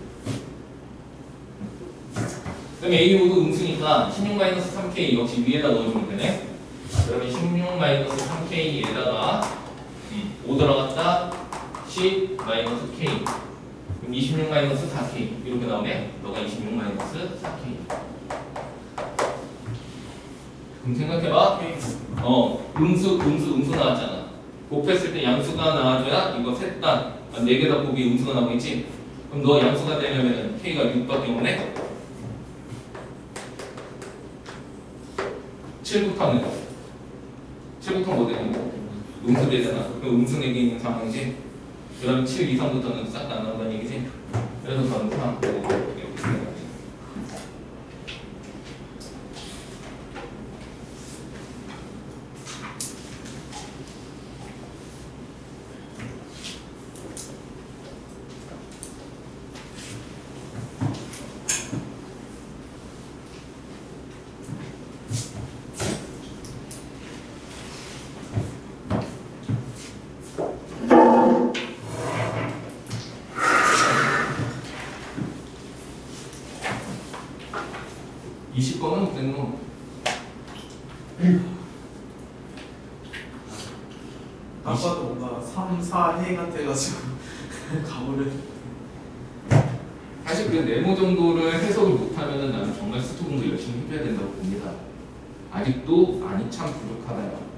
그럼 A5도 음수니까 16-3K 역시 위에다 넣어주면 되네. 그러면 16-3K에다가 5 들어갔다 10-K 그럼 26-4K 이렇게 나오네. 너가 26-4K. 그럼 생각해봐. 음수 나왔잖아. 곱했을 때 양수가 나와줘야 이거 셋 다 4개 다 곱이 음수가 나오겠지. 그럼 너 양수가 되려면 K가 6밖에 없네. 7부터는 뭐 되는 거? 음수 되잖아. 그럼 음수 4개 있는 상황이지. 그다음 7 이상부터는 싹 다 안 나온다는 얘기지. 그래서 저는 3 이렇게 생각하지. 아빠도 뭔가 3, 4회 같아가지고 가오를 사실 그 네모 정도를 해석을 못하면은 나는 정말 스토 공부 열심히 해줘야 된다고 봅니다. 아직도 많이 참 부족하다요.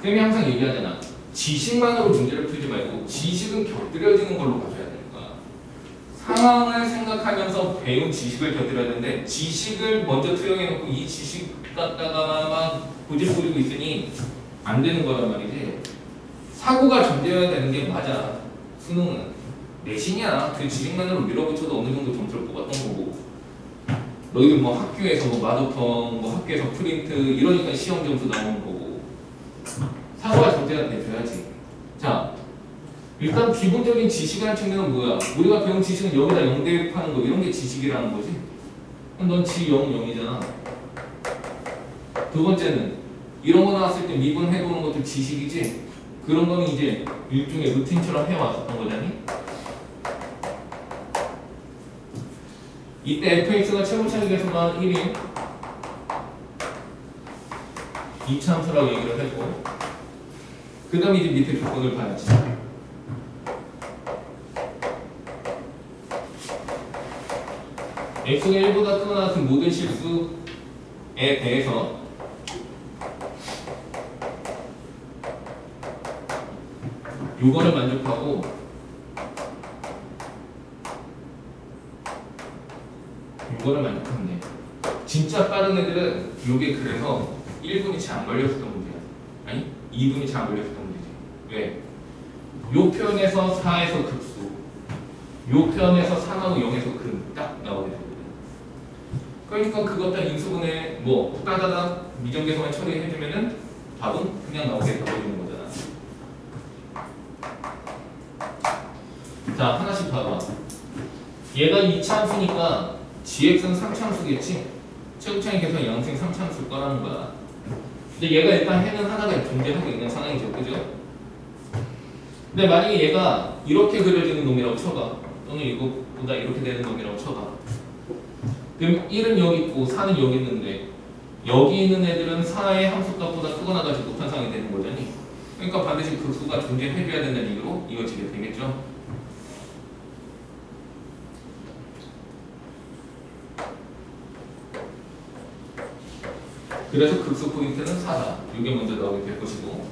쌤이 항상 얘기하잖아. 지식만으로 문제를 풀지 말고 지식은 곁들여지는 걸로 가져야 되는 거야. 상황을 생각하면서 배운 지식을 곁들여야 되는데 지식을 먼저 투영해놓고 이 지식 갖다가 막 고집부리고 있으니 안 되는 거란 말이지. 사고가 존재해야 되는 게 맞아. 수능은 내신이야. 그 지식만으로 밀어붙여도 어느 정도 점수를 뽑았던 거고. 너희들 뭐 학교에서 뭐 마더텀, 뭐 학교에서 프린트 이러니까 시험 점수 나오는 거고. 사고가 존재가 돼줘야지. 자, 일단 기본적인 지식이라는 측면은 뭐야? 우리가 배운 지식은 여기다 0 대입하는 거 이런 게 지식이라는 거지. 그럼 넌 지 0, 0이잖아. 두 번째는 이런 거 나왔을 때 미분해보는 것도 지식이지. 그런 거는 이제 일종의 루틴처럼 해왔었던 거잖니. 이때 fx가 최고차이 계수가 1인 2차함수라고 얘기를 했고, 그 다음에 이제 밑에 조건을 봐야지. x가 1보다 크거나 같은 모든 실수에 대해서 요거를 만족하고 요거를 만족하면 돼. 진짜 빠른 애들은 요게 그래서 1분이 잘 안 걸렸었던 문제야. 아니 2분이 잘 안 걸렸었던 문제지. 왜? 요 표현에서 4에서 극수, 요 표현에서 3하고 0에서 근 딱 나오게 되거든. 그러니까 그것 다 인수분해 뭐 따다다 미정계수만 처리해주면은 답은 그냥 나오게 되어주는 거잖아. 자, 하나씩 봐봐. 얘가 2차함수니까 gx는 3차함수겠지? 최고차이 계산 양수인 3차함수일 거라는 거야. 근데 얘가 일단 해는 하나가 존재하고 있는 상황이죠. 그죠? 근데 만약에 얘가 이렇게 그려지는 놈이라고 쳐봐. 또는 이거보다 이렇게 되는 놈이라고 쳐봐. 그럼 1은 여기 있고 4는 여기 있는데 여기 있는 애들은 4의 함수값보다 크거나 같이 못한 상황이 되는 거잖니. 그러니까 반드시 극수가 존재해줘야 된다는 얘기로 이어지게 되겠죠. 그래서 극수 포인트는 4다. 이게 먼저 나오게 될 것이고,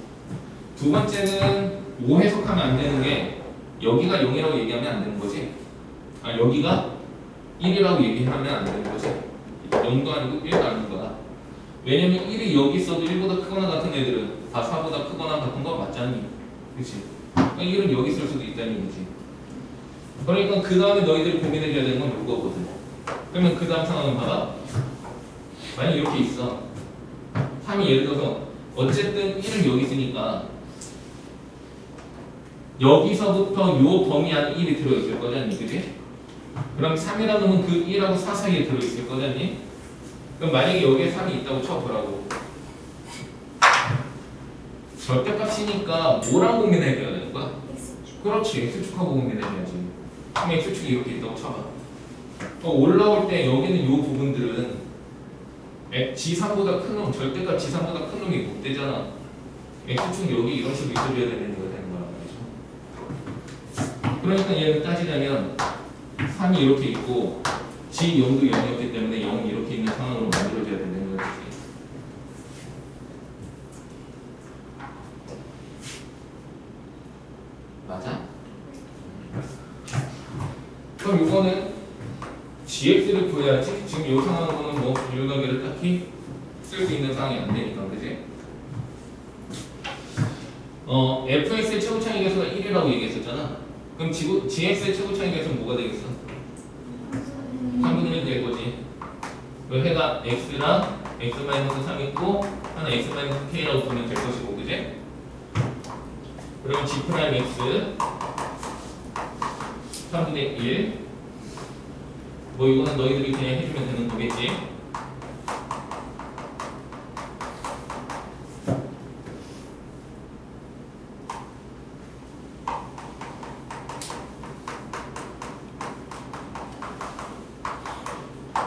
두 번째는 오해석하면 안 되는 게 여기가 0이라고 얘기하면 안 되는 거지. 아, 여기가 1이라고 얘기하면 안 되는 거지. 0도 아니고 1도 아닌 거야. 왜냐면 1이 여기 있어도 1보다 크거나 같은 애들은 다 4보다 크거나 같은 거 맞잖니. 그치? 그러니까 1은 여기 있을 수도 있다는 얘기지. 그러니까 그 다음에 너희들이 고민해줘야 되는 건 이거거든. 그러면 그 다음 상황은 봐봐. 만약 이렇게 있어. 3이 예를 들어서 어쨌든 1은 여기 있으니까 여기서부터 요 범위 안에 1이 들어있을 거잖니. 그지? 그럼 3이라는 놈은 그 1하고 4 사이에 들어있을 거잖니. 그럼 만약에 여기에 3이 있다고 쳐보라고. 절대값이니까 뭐랑 고민해줘야 되는 거야? 그렇지. x축하고 고민해줘야지. 그럼 x축이 이렇게 있다고 쳐봐. 올라올 때 여기는 요 부분들은 G3보다 큰 놈, 절대값 G3보다 큰 놈이 못 되잖아. x축 여기 이런 식으로 있어줘야 되는 거야 말이죠. 그러니까 얘를 따지자면 3이 이렇게 있고 G0도 0이었기 때문에 0이 이렇게 있는 상황으로 만들어줘야 되는 거지. 맞아? 그럼 이거는 gx를 구해야지. 지금 이 상황으로는 뭐 비율관계를 딱히 쓸 수 있는 상황이 안 되니까, 그지? fx의 최고차이 계수가 1이라고 얘기했었잖아. 그럼 gx의 최고차이 계수는 뭐가 되겠어? 3분의 1 될 거지. 그 해가 x랑 x-3 있고 하나 x-k라고 보면 될 것이고, 그지? 그러면 g'(x) 3분의 1 뭐 이거는 너희들이 그냥 해주면 되는 거겠지.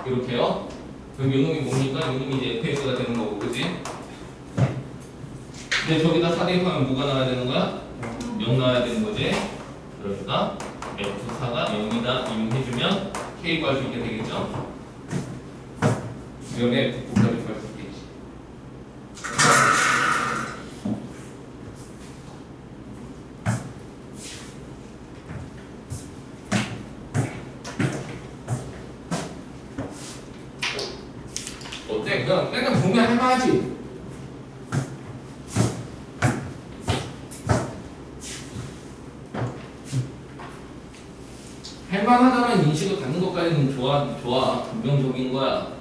이렇게요. 그럼 요놈이 뭡니까? 요놈이 이제 fx가 되는 거고, 그지? 근데 저기다 4 대입하면 뭐가 나와야 되는 거야? 0 나와야 되는 거지. 그러니까 f4가 0이다 이용해주면 k 구할 수 있게 되겠죠? 이번에 복잡히 구할 수 있겠지. 할만하지? 할만하다는 인식을 갖는 것까지는 좋아. 긍정적인 거야.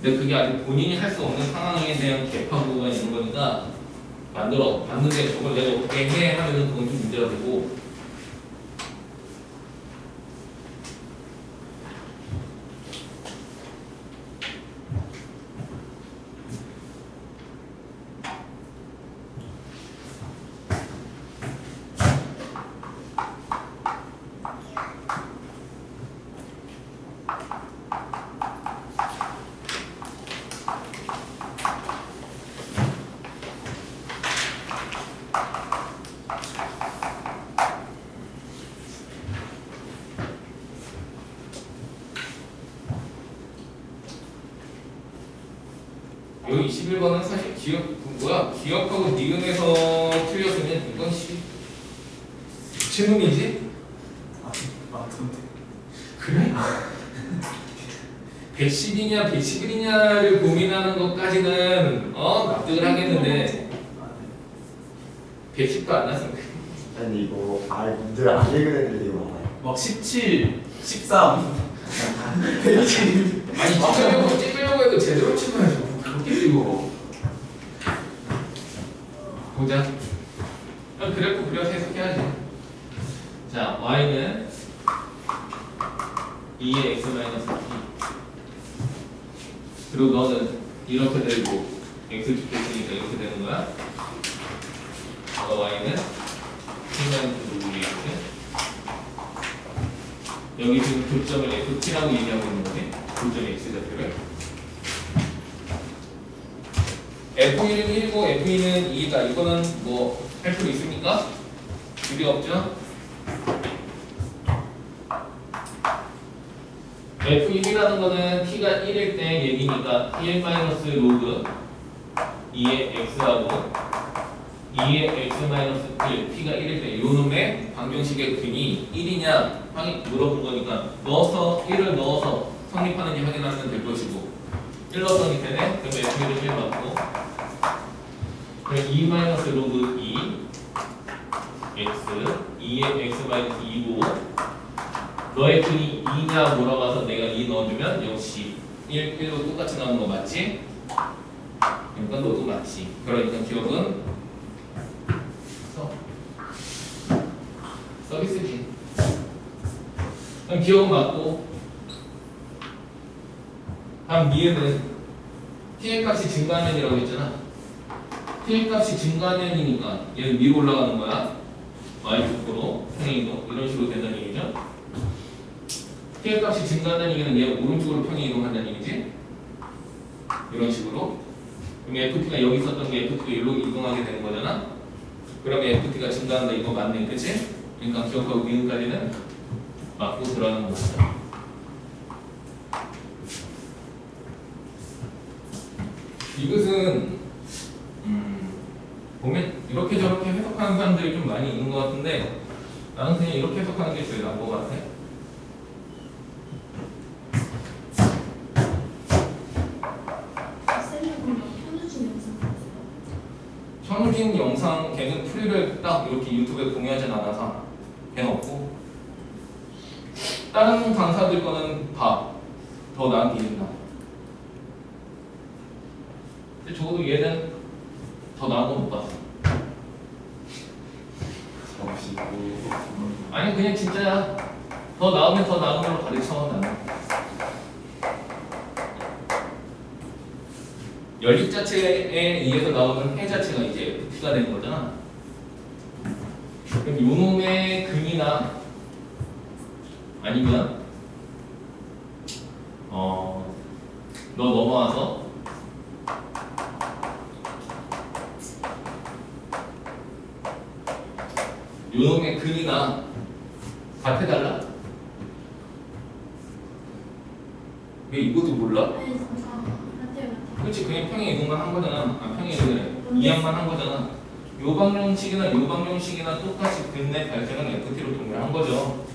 근데 그게 아직 본인이 할 수 없는 상황에 대한 개파구가 있는 거니까 만들어. 봤는데 저걸 내가 어떻게 해? 하면은 그건 좀 문제가 되고. 여기 21번은 사실 기억하고 니은에서 틀렸으면 이건 질문이지? 맞던데. 그래? 110이냐 111이냐를 고민하는 것까지는 납득을 하겠는데 110도 안 났으면 아니 이거 문제를 안 읽은 애들이 많아요. 막 17, 13, 120. 아니 찍으려고 해도 제대로 찍어야죠. 그렇게 찍어. 보자. 그래프 그려서 해석해야지. 자, y는 2의 x-p 그리고 너는 이렇게 되고 x 축했으니까 이렇게 되는 거야. y는 p-루트 여기 지금 교점을 ft라고 얘기하고 있는 거지. 교점의 x좌표를 F1은 1이고 F2는 2다. 이거는 뭐 할 필요 있습니까? 필요 없죠? F1이라는 거는 t가 1일 때 얘기니까 1-로그 2의 x하고 2의 x-1 t가 1일 때 요 놈의 방정식의 근이 1이냐 물어본 거니까 넣어서 1을 넣어서 성립하는지 확인하면 될 것이고 1 넣었더니 되네? 그럼 F1은 1 맞고 2-로그 2 x 2의 x-2고 너의 근이 2냐 물어봐서 내가 2 넣어주면 역시 1로 똑같이 나오는 거 맞지? 그러니까 너도 맞지. 그러니까 기억은 서비스지. 그럼 기억은 맞고 다음 니은은 t의 값이 증가하면이라고 했잖아. t의 값이 증가하면이니까 얘는 위로 올라가는 거야. y축으로 평행이동 이런 식으로 된다는 얘기죠. t의 값이 증가한다는 얘기는 얘 오른쪽으로 평행이동한다는 얘기지. 이런 식으로. 그럼 ft가 여기 있었던 게 ft가 여기로 이동하게 되는 거잖아. 그러면 ft가 증가한다 이거 맞네, 그치? 그러니까 기억하고 니은까지는 맞고 들어가는 거죠. 이것은 보면 이렇게 저렇게 해석하는 사람들이 좀 많이 있는 것 같은데 나는 그냥 이렇게 해석하는 게 제일 나은 것 같아. 현우진 영상 걔는 프리를 딱 이렇게 유튜브에 공유하진 않아서 걔는 없고 다른 강사들 거는 봐. 더 나은 게 있나. 근데 적어도 얘는 더 나은 건 못 봤어. 아니 그냥 진짜야. 더 나으면 더 나은 걸로 가르쳐 나는. 연립 자체에 의해서 나오는 해 자체가 이제 FT가 되는 거잖아. 그럼 요 놈의 근이나 아니면 너 넘어와서 요 놈의 근이나 답해달라? 왜 이것도 몰라? 아니 진짜 같아요. 그렇지, 그냥 평행 이동만 한 거잖아. 평행 이동을 이항만 한 거잖아. 요 방정식이나 요 방정식이나 똑같이 근내 발생은 FT로 동일한 거죠.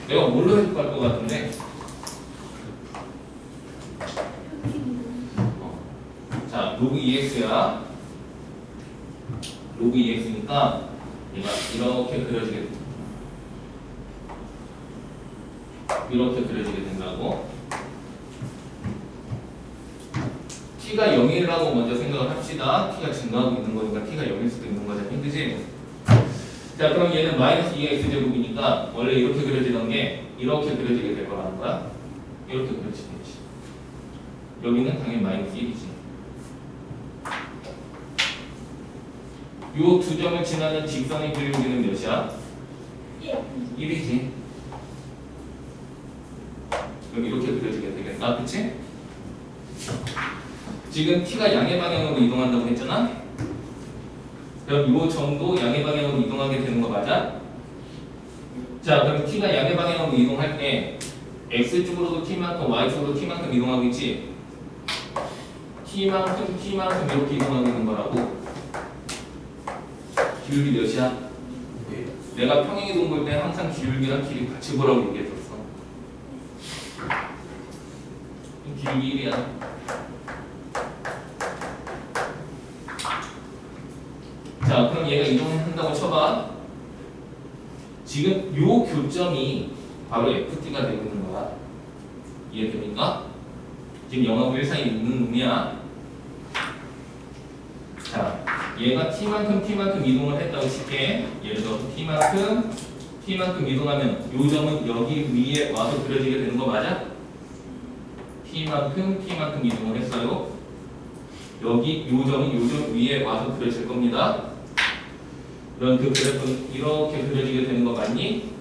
내가 뭘로 해석할 것 같은데? EX야. 로그 EX니까 얘가 이렇게 그려지게 된다. 이렇게 그려지게 된다고. t가 0이라고 먼저 생각을 합시다. t가 증가하고 있는 거니까 t가 0일 수도 있는 거잖아. 그지? 자, 그럼 얘는 마이너스 2x 제곱이니까 원래 이렇게 그려지던 게 이렇게 그려지게 될 거라는 거야. 이렇게 그려지겠지. 여기는 당연히 마이너스 1이지. 요 두 점을 지나는 직선의 길이는 몇이야? 1이지. 그럼 이렇게 그려지게 되겠다. 그치? 지금 t가 양의 방향으로 이동한다고 했잖아? 그럼 요 점도 양의 방향으로 이동하게 되는 거 맞아? 자, 그럼 t가 양의 방향으로 이동할 때 x쪽으로도 t만큼 y쪽으로 t만큼 이동하겠지? t만큼 이렇게 이동하고 있는 거라고. 기울기 몇이야? 내가 평행이동 볼 때 항상 기울기랑 길이 같이 보라고 얘기했었어. 기울기 1이야. 자, 그럼 얘가 이동한다고 쳐봐. 지금 요 교점이 바로 FT가 되고 있는 거야. 이해됩니까? 지금 0하고 1 사이에 있는 놈이야. 자, 얘가 t만큼 이동을 했다고 칠게. 예를 들어서 t만큼 이동하면 요 점은 여기 위에 와서 그려지게 되는 거 맞아? t만큼 이동을 했어요. 여기 요 점은 요 점 위에 와서 그려질 겁니다. 그럼 그 그래프는 이렇게 그려지게 되는 거 맞니?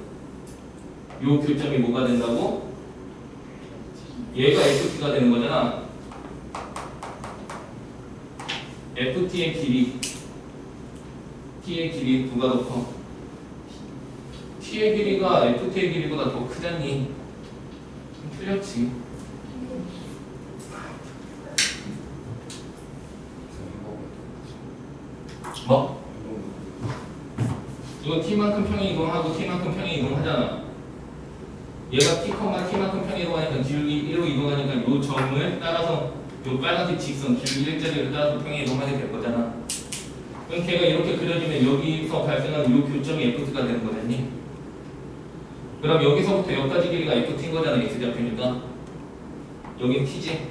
요 교점이 뭐가 된다고? 얘가 FT가 되는 거잖아. FT의 길이, T의 길이 누가 더 커? T의 길이가 FT의 길이보다 더 크잖니? 좀 틀렸지. 뭐? 이거 t만큼 평행 이동하고 t만큼 평행 이동하잖아. 얘가 t만큼 평행 이동하니까 기울기 1로 이동하니까 요 점을 따라서 요 빨간색 직선 기울기 1자리를 따라서 평행 이동하게 될 거잖아. 그럼 걔가 이렇게 그려지면 여기서 발생하는 요 교점이 FT가 되는 거잖니? 그럼 여기서부터 여기까지 길이가 FT인 거잖아. X좌표니까 여긴 T지?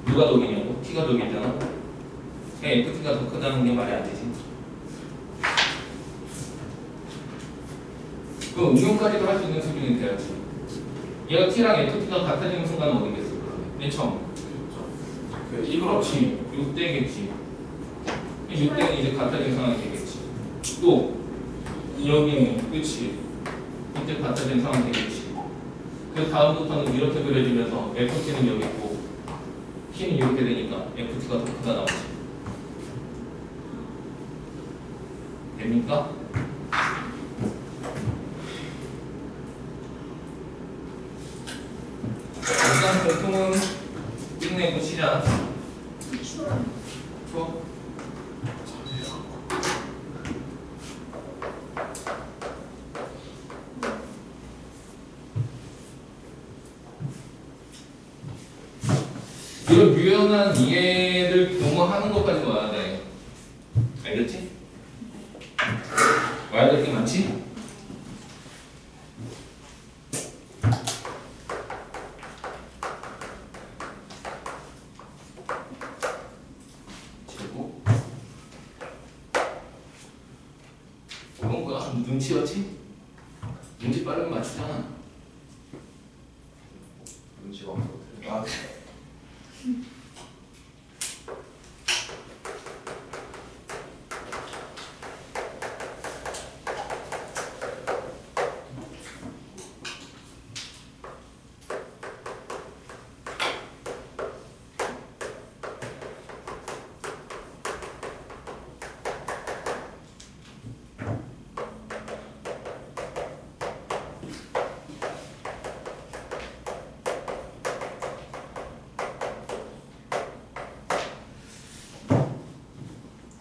누가 더 기냐고? T가 더 기잖아. 그냥 FT가 더 크다는 게 말이 안 되지. 그 응용까지도 할 수 있는 수준이 돼야지. 얘가 T랑 FT가 같아지는 순간은 어디겠어? 맨 처음. 그렇지. 6대겠지. 6대는 이제 같아지는 상황이 되겠지. 또 여기는 그치. 이때 같아지는 상황이 되겠지. 그 다음부터는 이렇게 그려지면서 FT는 여기 있고 T는 이렇게 되니까 FT가 더 크다 나오지. 됩니까? 일단 공통은 끝내고 시작. 추워? 이런 유연한 이해를 도모하는 것까지 와야 돼. 알겠지? 와야 될 게 많지? 제곱. 이건 뭐야? 눈치였지? 눈치 빠르면 맞추잖아. 눈치가 없어. 아, 그래.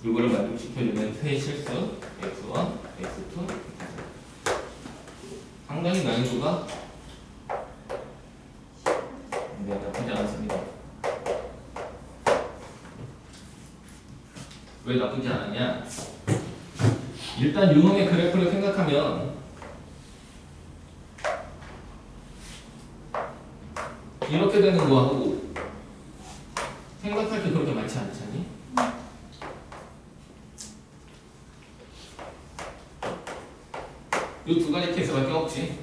이거를 만족시켜주면 세 실수 x1, x2 상당히 난이도가 나쁘지 않습니다. 왜 나쁘지 않았냐? 일단 유형의 그래프를 생각하면 이렇게 되는 거하고 생각할 게 그렇게 많지 않잖니? 이 두 가지 케이스밖에 없지.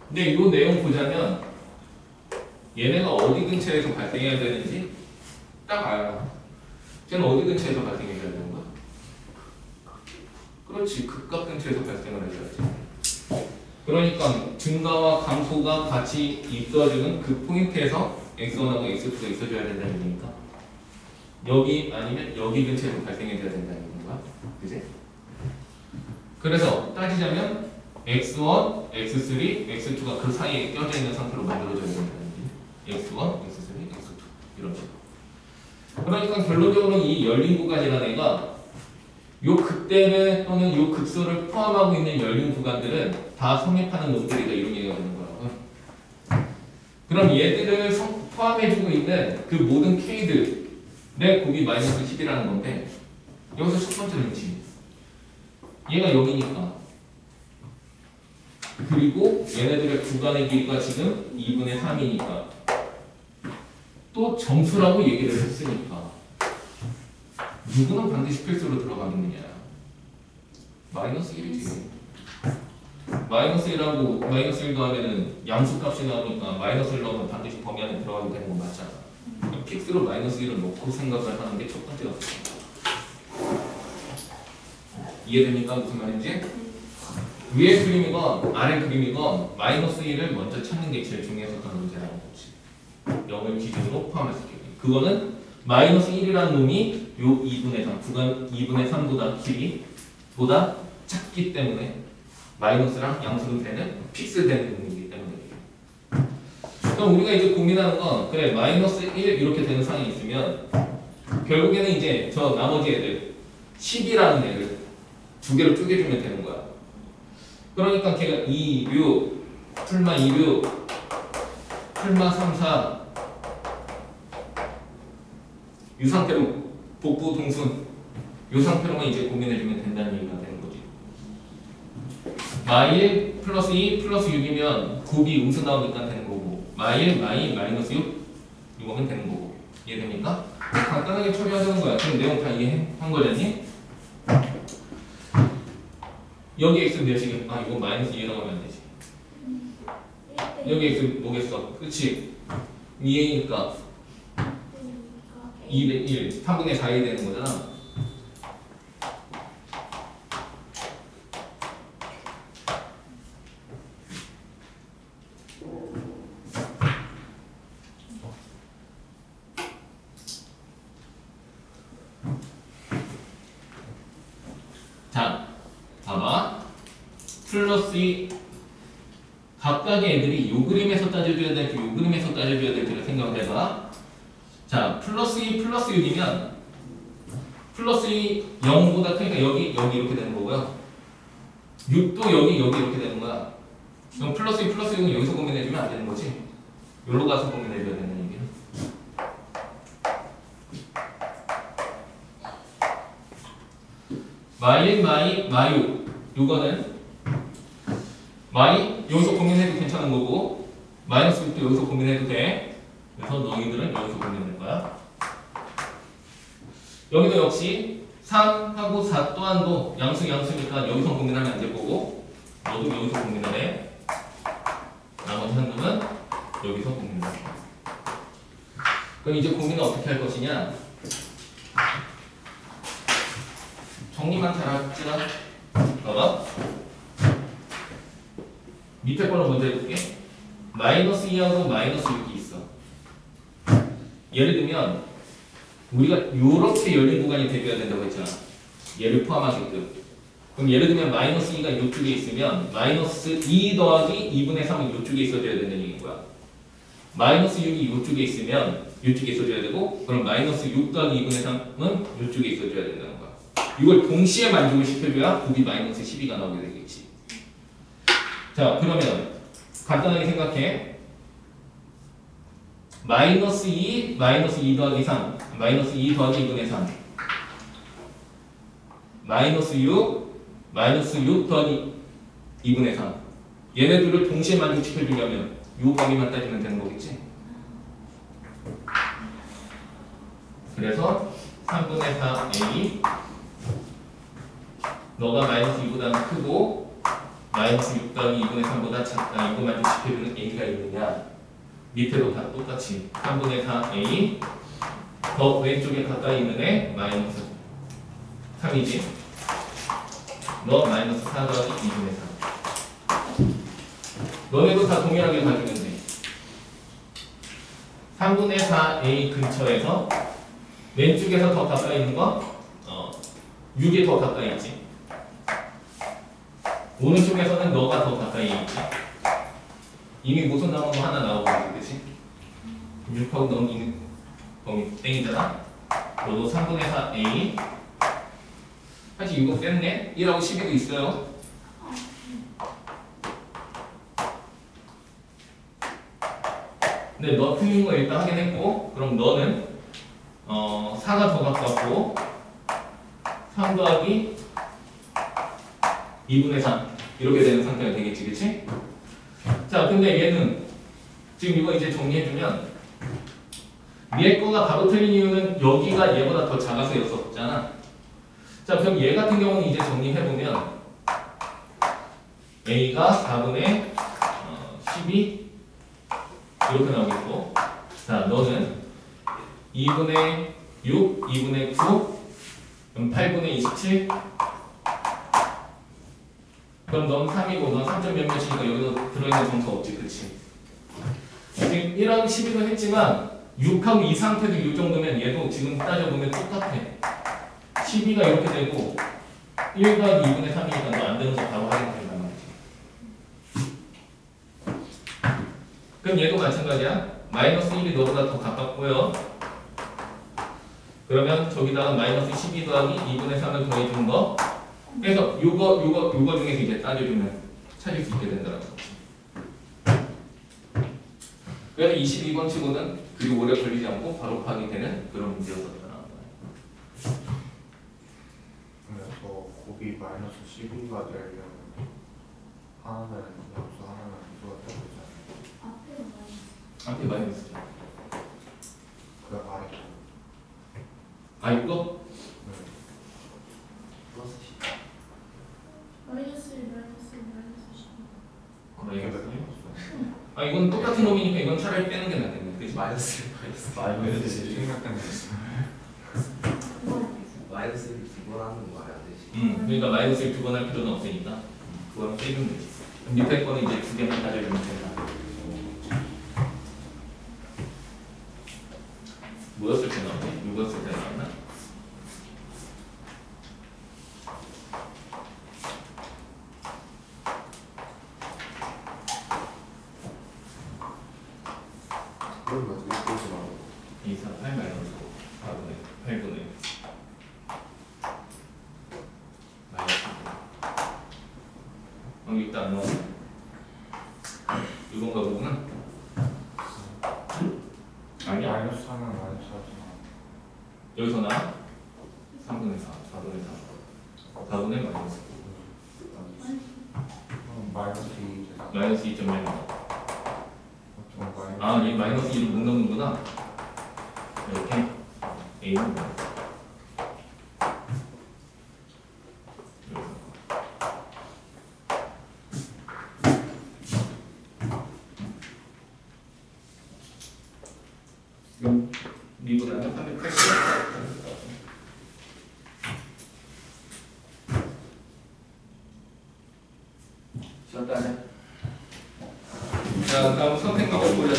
근데 이 내용 보자면 얘네가 어디 근처에서 발생해야 되는지 딱 알아. 쟤는 어디 근처에서 발생해야 되는 거야? 그렇지, 극각 근처에서 발생을 해줘야지. 그러니까 증가와 감소가 같이 있어주는 그 포인트에서 x1하고 x2가 있어줘야 된다는 얘기니까 여기 아니면 여기 근처에서 발생해줘야 된다는 건가? 그지? 그래서 따지자면 x1, x3, x2가 그 사이에 껴져 있는 상태로 만들어져야 된다는 얘기. x1, x3, x2 이런 식으로. 그러니까 결론적으로 이 열린 구간이라는 애가 요 극대를 또는 요 극소를 포함하고 있는 열린 구간들은 다 성립하는 놈들이다 이런 얘기가 되는 거라고요. 그럼 얘들을 포함해주고 있는 그 모든 K들의 곱이 마이너스 10이라는 건데 여기서 첫 번째 눈치 얘가 여기니까 그리고 얘네들의 구간의 길이가 지금 2분의 3이니까 또 점수라고 얘기를 했으니까 누구는 반드시 필수로 들어가겠느냐? 마이너스 1이지. 마이너스 1하고 마이너스 1 더하면은 양수값이 나오니까 마이너스 1 넣으면 반드시 범위 안에 들어가게 되는 건 맞잖아. 픽스로 마이너스 1을 놓고 생각을 하는 게 첫 번째가 이해됩니까? 무슨 말인지? 위에 그림이건 아래 그림이건 마이너스 1을 먼저 찾는 게 제일 중요했었던 문제라는 거지. 0을 기준으로 포함했을 경우 그거는 마이너스 1이라는 놈이 요 2분의 3, 구간 2분의 3보다 길이보다 작기 때문에 마이너스랑 양수로 되는 픽스되는 놈이기 때문에 그럼 우리가 이제 고민하는 건 그래 마이너스 1 이렇게 되는 상이 있으면 결국에는 이제 저 나머지 애들 10이라는 애를 두 개로 쪼개주면 되는 거야. 그러니까 걔가 2, 6, 풀마 2, 6, 풀마 3, 4 이 상태로 복부 동순 이 상태로만 이제 고민해주면 된다는 얘기가 되는 거지. 마1 플러스 2 플러스 6이면 곱이 음수 나오니까 되는 거고 마1 마2 마이너스 6 이거면 되는 거고 이해됩니까? 간단하게 처리하자는 거야. 그럼 내용 다 이해한 거잖니? 여기 x 몇이겠? 아 이거 마이너스 2라고 하면 안 되지. 여기 x 뭐겠어? 그렇지? 2a니까 201, 3분의 4이 되는 거잖아. 자, 봐봐. 플러스 2 각각의 애들이 요 그림에서 따져줘야 될지 요 그림에서 따져줘야 될지를 생각을 해봐. 자, 플러스 2 플러스 6이면 플러스 2 0보다 크니까 여기 이렇게 되는 거고요. 6도 여기 이렇게 되는 거야. 그럼 플러스 2 플러스 6은 여기서 고민해주면 안 되는 거지. 여기로 가서 고민해줘야 되는 얘기야. 마1, 마2, 마6 이거는 마2 여기서 고민해도 괜찮은 거고 마이너스 6도 여기서 고민해도 돼. 그래서 너희들은 여기서 고민할 거야. 여기도 역시 3하고 4 또한도 양수니까 여기서 고민하면 안 될 거고 너도 여기서 고민을 해. 나머지 한 놈은 여기서 고민을 해. 그럼 이제 고민을 어떻게 할 것이냐? 정리만 잘하자. 봐봐. 밑에 거는 먼저 해볼게. 마이너스 2하고 마이너스 6이 있어. 예를 들면 우리가 이렇게 열린 구간이 되어야 된다고 했잖아. 얘를 포함하게끔. 그럼 예를 들면 마이너스 2가 이쪽에 있으면 마이너스 2 더하기 2분의 3은 이쪽에 있어줘야 되는 얘기인 거야. 마이너스 6이 이쪽에 있으면 이쪽에 있어줘야 되고 그럼 마이너스 6 더하기 2분의 3은 이쪽에 있어줘야 된다는 거야. 이걸 동시에 만족을 시켜줘야 곱이 마이너스 12가 나오게 되겠지. 자, 그러면 간단하게 생각해. 마이너스 2, 마이너스 2 더하기 3, 마이너스 2 더하기 2분의 3, 마이너스 6, 마이너스 6 더하기 2분의 3. 얘네들을 동시에 만족시켜주려면 요 범위만 따지면 되는 거겠지? 그래서 3분의 4a 너가 마이너스 2보다 크고 마이너스 6 더하기 2분의 3보다 작다. 이거 만족시켜주는 a가 있느냐? 밑에도 다 똑같이 3분의 4a 더 왼쪽에 가까이 있는 애 마이너스 3이지. 너 마이너스 4 더하기 2분의 3. 너네도 다 동일하게 가주면 돼. 3분의 4a 근처에서 왼쪽에서 더 가까이 있는 거 6이 더 가까이 있지. 오른쪽에서는 너가 더 가까이 있지. 이미 모선 나온 거 하나 나오고 그렇지? 6하고 넘기는 범위 땡이잖아. 너도 3분의 4a 사실 이거 뺐네? 1하고 12도 있어요. 근데 너 틀린 거 일단 확인했고, 그럼 너는 4가 더 가깝고 3 더하기 2분의 3 이렇게 되는 상태가 되겠지, 그치? 자, 근데 얘는 지금 이거 이제 정리해주면 얘 거가 바로 틀린 이유는 여기가 얘보다 더 작아서였었잖아. 자, 그럼 얘 같은 경우는 이제 정리해보면 a가 4분의 12 이렇게 나오겠고, 자, 너는 2분의 6, 2분의 9, 그럼 8분의 27. 그럼 넌 3이고 넌 3점 몇몇이니까 여기도 들어있는 점수 없지, 그치? 지금 1하고 12도 했지만 6하고 이 상태도 이 정도면 얘도 지금 따져보면 똑같아. 12가 이렇게 되고 1 더하기 2분의 3이니까 너 안 되는 거 바로 확인해 준단 말이지. 그럼 얘도 마찬가지야. 마이너스 1이 너보다 더 가깝고요. 그러면 저기다가 마이너스 12 더하기 2분의 3을 더해준 거. 그래서 요거 중에서 이제 따져주면 찾을 수 있게 된다는 거지. 그래서 22번 치고는 그리 오래 걸리지 않고 바로 파악이 되는 그런 문제였었다. 그래서 곱이 마이너스 12가 되려면 하나는 양수 하나는 음수가 되야 되잖아요. 앞에 앞에 많이 마이너스죠. 그 아래 아, 이거? 마이너스 1, 마이너스 1, 마이너스 12. 아, 이건 똑같은 놈이니까 이건 차라리 빼는 게 낫겠네. 그치? 마이너스 생각하는 마이너스 2번 하는 거 알아야 되지. 그러니까 마이너스를 2번 할 필요는 없으니까 그거는 빼주면 되지. 밑에 거는 이제 2개만 따져주면 된다. 뭐였을 때 나오지? 6였을 때 나왔나? 그럼 어떻게 풀지 마. 2, 4, 8 마이너스 4분의 8분의 마이너스 6. 일단 안 나오네. 이건가 보구나. 아니야. 마이너스 3은 마이너스 4잖아. 여기서 나 3분의 4, 4분의 4, 4분의 마이너스 9. 마이너스 2 제곱. 마이너스 2.1. 마이너스 아, 얘 마이너스 2를 못 넣는구나. 이렇게 A는 뭐야? 지금 미분하면 380. 쉬었다 하네. 자, 다음 선택막을 보여.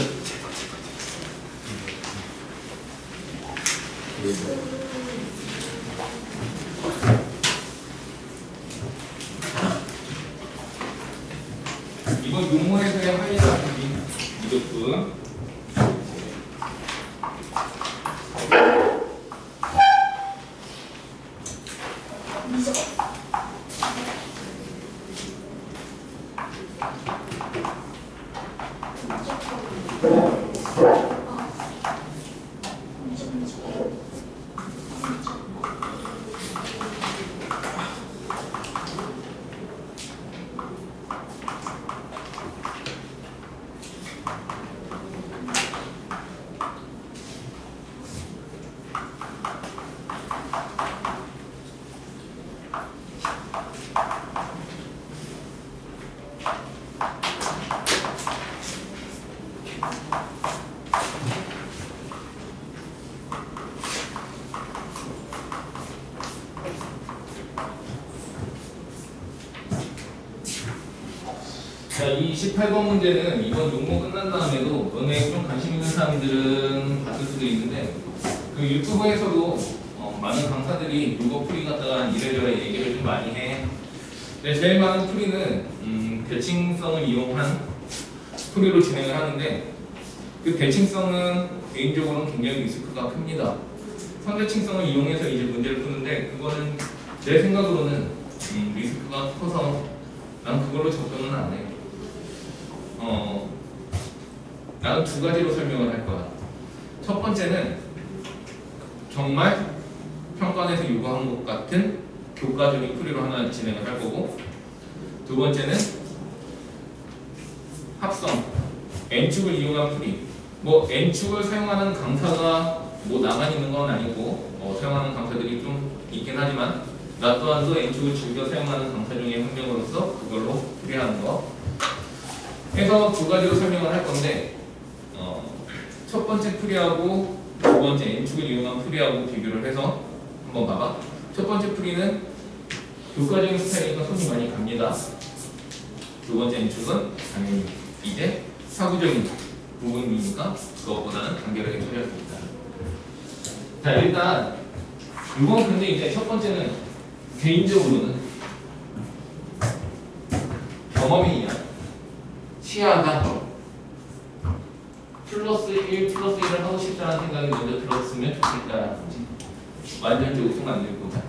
이건 용모에서의 하이라 무조건. 이 18번 문제는 이번 용모 끝난 다음에도 너네 좀 관심 있는 사람들은 봤을 수도 있는데 그 유튜브에서도 많은 강사들이 이거 풀이 갖다가 이래저래 얘기를 좀 많이 해. 근데 제일 많은 풀이는 대칭성을 이용한 풀이로 진행을 하는데 그 대칭성은 개인적으로는 굉장히 리스크가 큽니다. 선대칭성을 이용해서 이제 문제를 푸는데 그거는 제 생각으로는 리스크가 커서 난 그걸로 접근은 안 해. 나는 두 가지로 설명을 할 거야. 첫 번째는 정말 평가원에서 요구한 것 같은 교과적인 풀이로 하나 진행을 할 거고, 두 번째는 합성, N축을 이용한 풀이. 뭐 N축을 사용하는 강사가 뭐 나만 있는 건 아니고 사용하는 강사들이 좀 있긴 하지만 나 또한도 N축을 즐겨 사용하는 강사 중에 한 명으로서 그걸로 풀이하는 거 해서 두 가지로 설명을 할 건데 첫 번째 풀이하고 두 번째 N축을 이용한 풀이하고 비교를 해서 한번 봐봐. 첫 번째 풀이는 교과적인 스타일이니까 손이 많이 갑니다. 두 번째 N축은 당연히 이제 사구적인 부분이니까 그것보다는 간결하게 처리할 수 있다. 자, 일단 이건 근데 이제 첫 번째는 개인적으로는 경험이냐 시야가 플러스 1 플러스 1을 하고 싶다는 생각이 먼저 들었으면 좋겠다. 완전적 우승 만들 거다.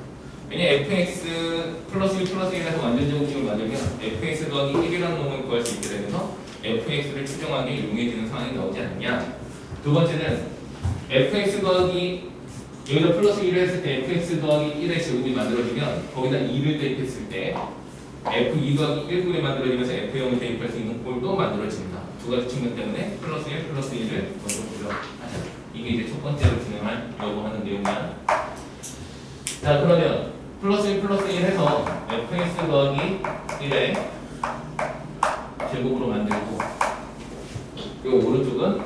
왜냐 fx 플러스 1 플러스 1에서 완전적 우승을 만들면 fx 더하기 1이라는 놈을 구할 수 있게 되면서 fx를 추정하기 용이해지는 상황이 나오지 않느냐. 두 번째는 fx 더하기 여기다 플러스 1을 했을 때 fx 더하기 1의 제곱이 만들어지면 거기다 2를 대입했을 때 f2 더하기 1이 만들어지면서 f0을 대입할 수 있는 꼴도 만들어집니다. 두 가지 측면 때문에 플러스 1 플러스 1을 먼저 구조하자. 이게 이제 첫 번째로 진행할 요구하는 내용이야. 자, 그러면 플러스 1 플러스 1 해서 fx 더하기 1의 제곱으로 만들고 그리고 오른쪽은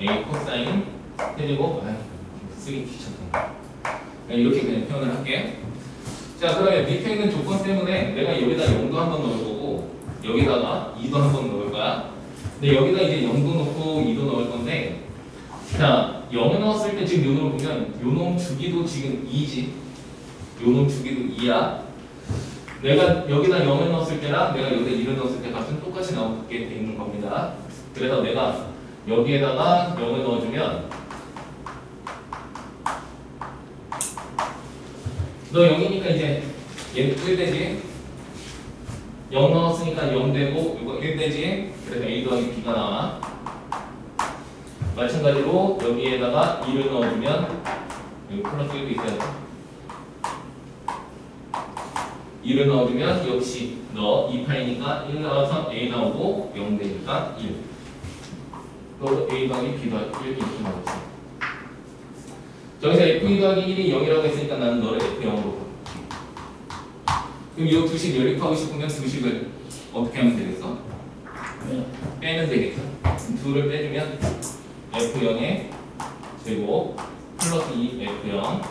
a 코사인 해주고 쓰기 귀찮다. 이렇게 그냥 표현을 할게. 자, 그러면 밑에 있는 조건 때문에 내가 여기다 0도 한번 넣을 거고 여기다가 2도 한번 넣을 거야. 근데 여기다 이제 0도 넣고 2도 넣을 건데 자, 0을 넣었을 때 지금 요놈을 보면 요놈 주기도 지금 2지. 요놈 주기도 2야. 내가 여기다 0을 넣었을 때랑 내가 여기다 1을 넣었을 때 값은 똑같이 나오게 돼 있는 겁니다. 그래서 내가 여기에다가 0을 넣어주면 너 0이니까 이제 얘는 1되지. 0 넣었으니까 0 되고 이거 1되지. 그래서 A 더하기 B가 나와. 마찬가지로 여기에다가 2를 넣어주면 여기 플러스 1도 있어야죠. 2를 넣어주면 역시 너 2파이니까 1 나와서 A 나오고 0 되니까 1. 또 A 더하기 B 더하기 1 이렇게 나오지. 여기서 F2 더하기 1이 0이라고 했으니까 나는 너를 F0으로 그럼 이 두식 연립하고 싶으면 두식을 어떻게 하면 되겠어? 빼면 되겠죠. 둘을 빼주면 F0의 제곱 플러스 2 F0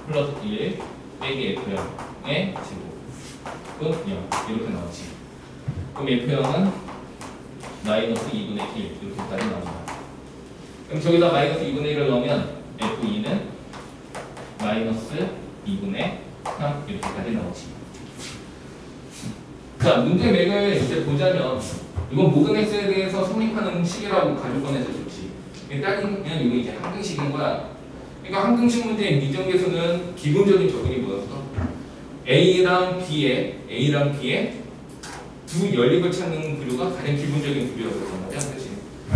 플러스 1 빼기 F0의 제곱 끝 0 이렇게 나오지. 그럼 F0은 마이너스 2분의 1 이렇게까지 나옵니다. 그럼 저기다 마이너스 2분의 1을 넣으면 F2는 마이너스 2분의 3 이렇게까지 나오지. 자, 문제 맥을 이제 보자면 이건 모든 x에 대해서 성립하는 식이라고 가지고 꺼내서 좋지. 따지면 이거 이제 항등식인 거야. 그러니까 항등식 문제의 미정계수는 기본적인 조건이 뭐였어? A랑 B의 두 연립을 찾는 구조가 가장 기본적인 구조였단 말이야. 그렇지?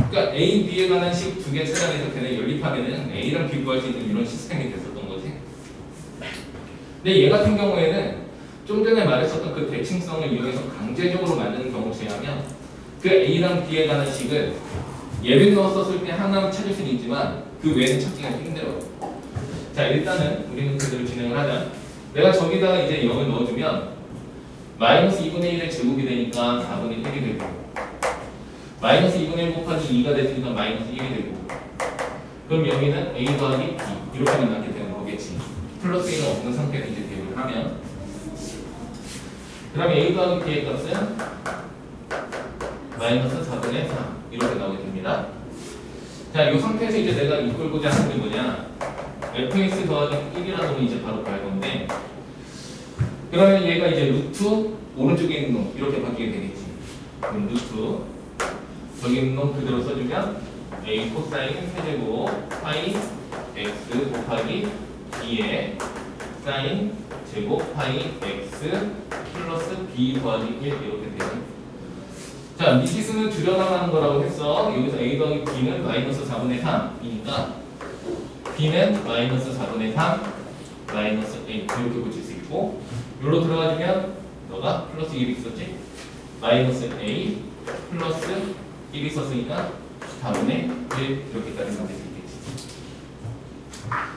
그러니까 A, B에 관한 식 두 개 찾아내서 걔네 연립하면은 A랑 B 구할 수 있는 이런 시스템이 됐었던 거지. 근데 얘 같은 경우에는 좀 전에 말했었던 그 대칭성을 이용해서 강제적으로 만드는 경우 제외하면 그 A랑 B에 관한 식을 예를 넣었을 때 하나 찾을 수는 있지만 그 외에는 찾기가 힘들어요. 자, 일단은 우리는 그대로 진행을 하자. 내가 저기다가 이제 0을 넣어주면 마이너스 2분의 1의 제곱이 되니까 4분의 1이 되고 마이너스 2분의 1 곱하기 2가 됐으니까 마이너스 1이 되고 그럼 여기는 A 더하기 B 이렇게만 남게 되는 거겠지. 플러스 1은 없는 상태로 이제 대입을 하면 그 다음에 A 더하기 B의 값은 마이너스 4분의 3 이렇게 나오게 됩니다. 자, 이 상태에서 이제 내가 이끌고자 하는 게 뭐냐? fx 더하기 1이라는 놈이 이제 바로 갈 건데, 그러면 얘가 이제 루트 오른쪽에 있는 놈 이렇게 바뀌게 되겠지. 그럼 루트 저기 있는 놈 그대로 써주면 a 코사인 세제곱 파이 x 곱하기 2의 사인 제곱 파이 x 플러스 b 더하기 1 이렇게 되는. 자, 미지수는 줄여나가는 거라고 했어. 여기서 a 더하기 b는 마이너스 4분의 3이니까 b는 마이너스 4분의 3 마이너스 a 이렇게 붙일 수 있고, 여기로 들어가주면 너가 플러스 1이 있었지? 마이너스 a 플러스 1이 있었으니까 4분의 1 이렇게까지 만들 수 있겠지.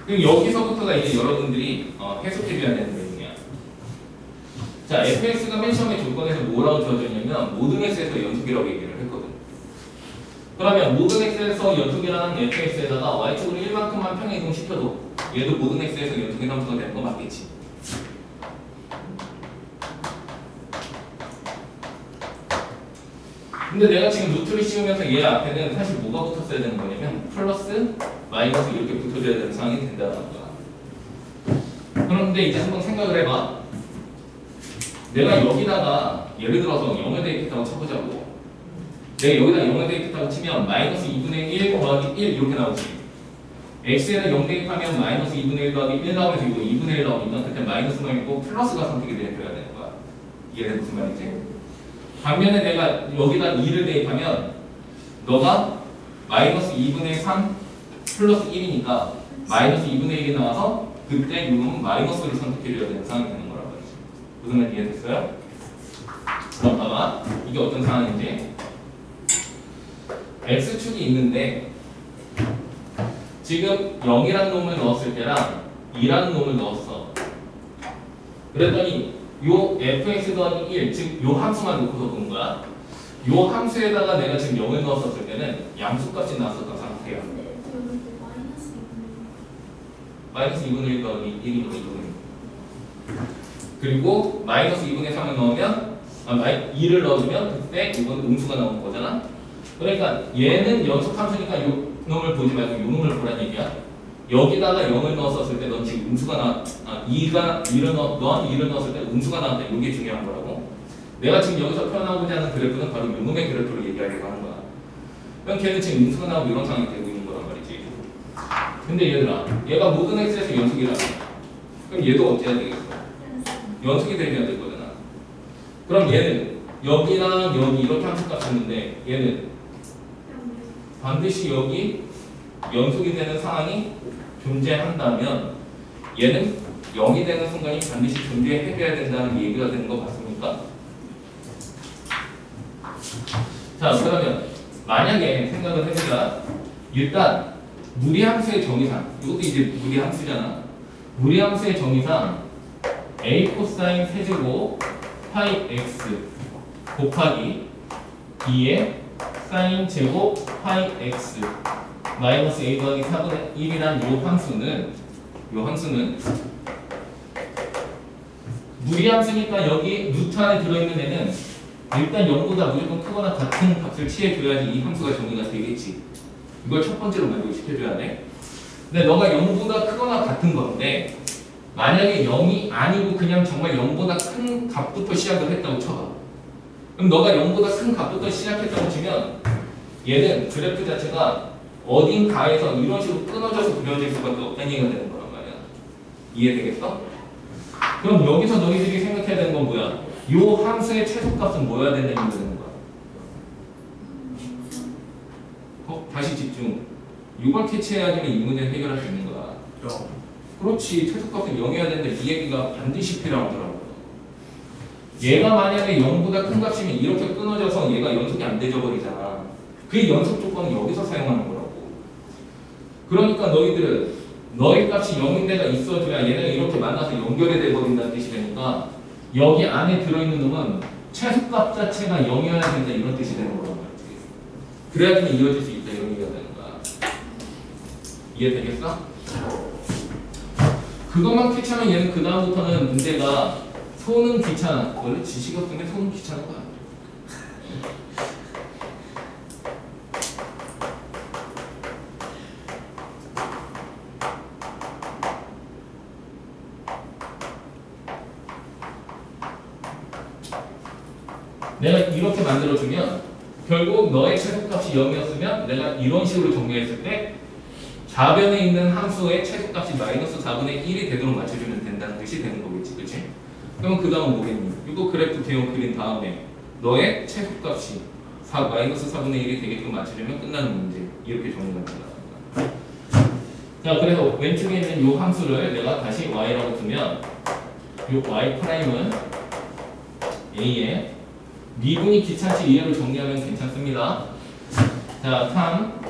그럼 여기서부터가 이제 여러분들이 해석해줘야 되는 내용이야. 자, fx가 맨 처음에 조건에서 뭐라고 주어졌냐면 모든 x에서 연속이라고 얘기를 했거든. 그러면 모든 x에서 연속이라는 fx에다가 y축으로 1만큼만 평행이동 시켜도 얘도 모든 x에서 연속의 함수가 되는 거 맞겠지? 근데 내가 지금 루트를 씌우면서 얘 앞에는 사실 뭐가 붙었어야 되는 거냐면 플러스 마이너스 이렇게 붙어줘야 되는 상황이 된다는 거야. 그런데 이제 한번 생각을 해봐. 내가 여기다가 예를 들어서 0을 대입했다고 쳐보자고. 내가 여기다 0을 대입했다고 치면 마이너스 2분의 1 더하기 1 이렇게 나오지. x에는 0 대입하면 마이너스 2분의 1 더하기 1 나오면서 이거 2분의 1 나오니까 그때 마이너스만 있고 플러스가 선택이 돼야 되는 거야. 이해돼 무슨 말인지? 반면에 내가 여기다 2를 대입하면 너가 마이너스 2분의 3 플러스 1이니까 마이너스 2분의 1이 나와서 그때 이놈은 마이너스를 선택해줘야 되는 상황이 되는 거란 말이지. 무슨 말 이해됐어요? 그럼 봐봐. 이게 어떤 상황인지. x축이 있는데 지금 0이라는 놈을 넣었을 때랑 2라는 놈을 넣었어. 그랬더니 요 fx 더하기 1, 즉 요 함수만 놓고서 보는 거야. 요 함수에다가 내가 지금 0을 넣었을 때는 양수값이 나왔었던 상태야. 네, 저는 마이너스 마이너스 2분의 1 더하기 1이니까 2분의 1. 그리고 마이너스 2분의 3을 넣으면 2를 넣어주면 그때 이건 음수가 나오는 거잖아. 그러니까 얘는 연속 함수니까 요 놈을 보지 말고 요 놈을 보란 얘기야. 여기다가 0을 넣었을 때 넌 지금 음수가 넌 2를 넣었을 때 음수가 나왔다. 이게 중요한 거라고. 내가 지금 여기서 표현하고자 하는 그래프는 바로 요놈의 그래프를 얘기하려고 하는 거야. 그럼 걔는 지금 음수가 나오고 이런 상황이 되고 있는 거란 말이지. 근데 얘들아, 얘가 모든 x에서 연속이라고. 그럼 얘도 어떻게 해야 되겠어? 연속이 되어야 될 거잖아. 그럼 얘는 여기랑 여기 이렇게 함수값 줬는데 얘는 반드시 여기 연속이 되는 상황이 존재한다면 얘는 0이 되는 순간이 반드시 존재해줘야 된다는 얘기가 되는 거 맞습니까? 자, 그러면 만약에 생각을 해보자. 일단 무리함수의 정의상, 이것도 이제 무리함수잖아. 무리함수의 정의상 a 코사인 세제곱 파이 x 곱하기 2의 사인 제곱 파이 x 마이너스 a 더하기 4분의 1이란 요 함수는 무리함수니까 여기 루트 안에 들어있는 애는 일단 0보다 무조건 크거나 같은 값을 취해줘야지 이 함수가 정의가 되겠지. 이걸 첫 번째로 만족시켜줘야 돼. 근데 너가 0보다 크거나 같은 건데 만약에 0이 아니고 그냥 정말 0보다 큰 값부터 시작을 했다고 쳐봐. 그럼 너가 0보다 큰 값부터 시작했다고 치면 얘는 그래프 자체가 어딘가에서 이런 식으로 끊어져서 그려질 수밖에 없다는 얘기가 되는 거란 말이야. 이해되겠어? 그럼 여기서 너희들이 생각해야 되는 건 뭐야? 요 함수의 최소값은 뭐여야 된다는 얘기가 되는 거야. 다시 집중. 이걸 캐치해야지만 이 문제를 해결할 수 있는 거야. 그렇지. 최소값은 0이어야 된다. 이 얘기가 반드시 필요하더라고. 얘가 만약에 0보다 큰 값이면 이렇게 끊어져서 얘가 연속이 안 되져 버리잖아. 그 연속 조건은 여기서 사용하는 거라고. 그러니까 너희들은 너희 값이 0인 데가 있어줘야 얘네가 이렇게 만나서 연결이 돼버린다는 뜻이 되니까 여기 안에 들어있는 놈은 최소값 자체가 0이어야 된다 이런 뜻이 되는 거란 말이지. 그래야지만 이어질 수 있다 이런 얘기가 되는 거야. 이해되겠어? 그것만 캐치하면 얘는 그 다음부터는 문제가 소는 귀찮아. 원래 지식이 없으면 소는 귀찮은 거야. 내가 이렇게 만들어주면 결국 너의 최소값이 0이었으면 내가 이런 식으로 정리했을 때 좌변에 있는 함수의 최소값이 마이너스 4분의 1이 되도록 맞춰주면 된다는 뜻이 되는 거겠지, 그치? 그럼 그 다음 뭐겠니? 이거 그래프 대형 그린 다음에 너의 최소값이 마이너스 4분의 1이 되게끔 맞춰주면 끝나는 문제. 이렇게 정리가 된다. 자, 그래서 왼쪽에 있는 이 함수를 내가 다시 y라고 두면 이 y 프라임은 a에 미분이 귀찮지 이해로 정리하면 괜찮습니다. 자, 3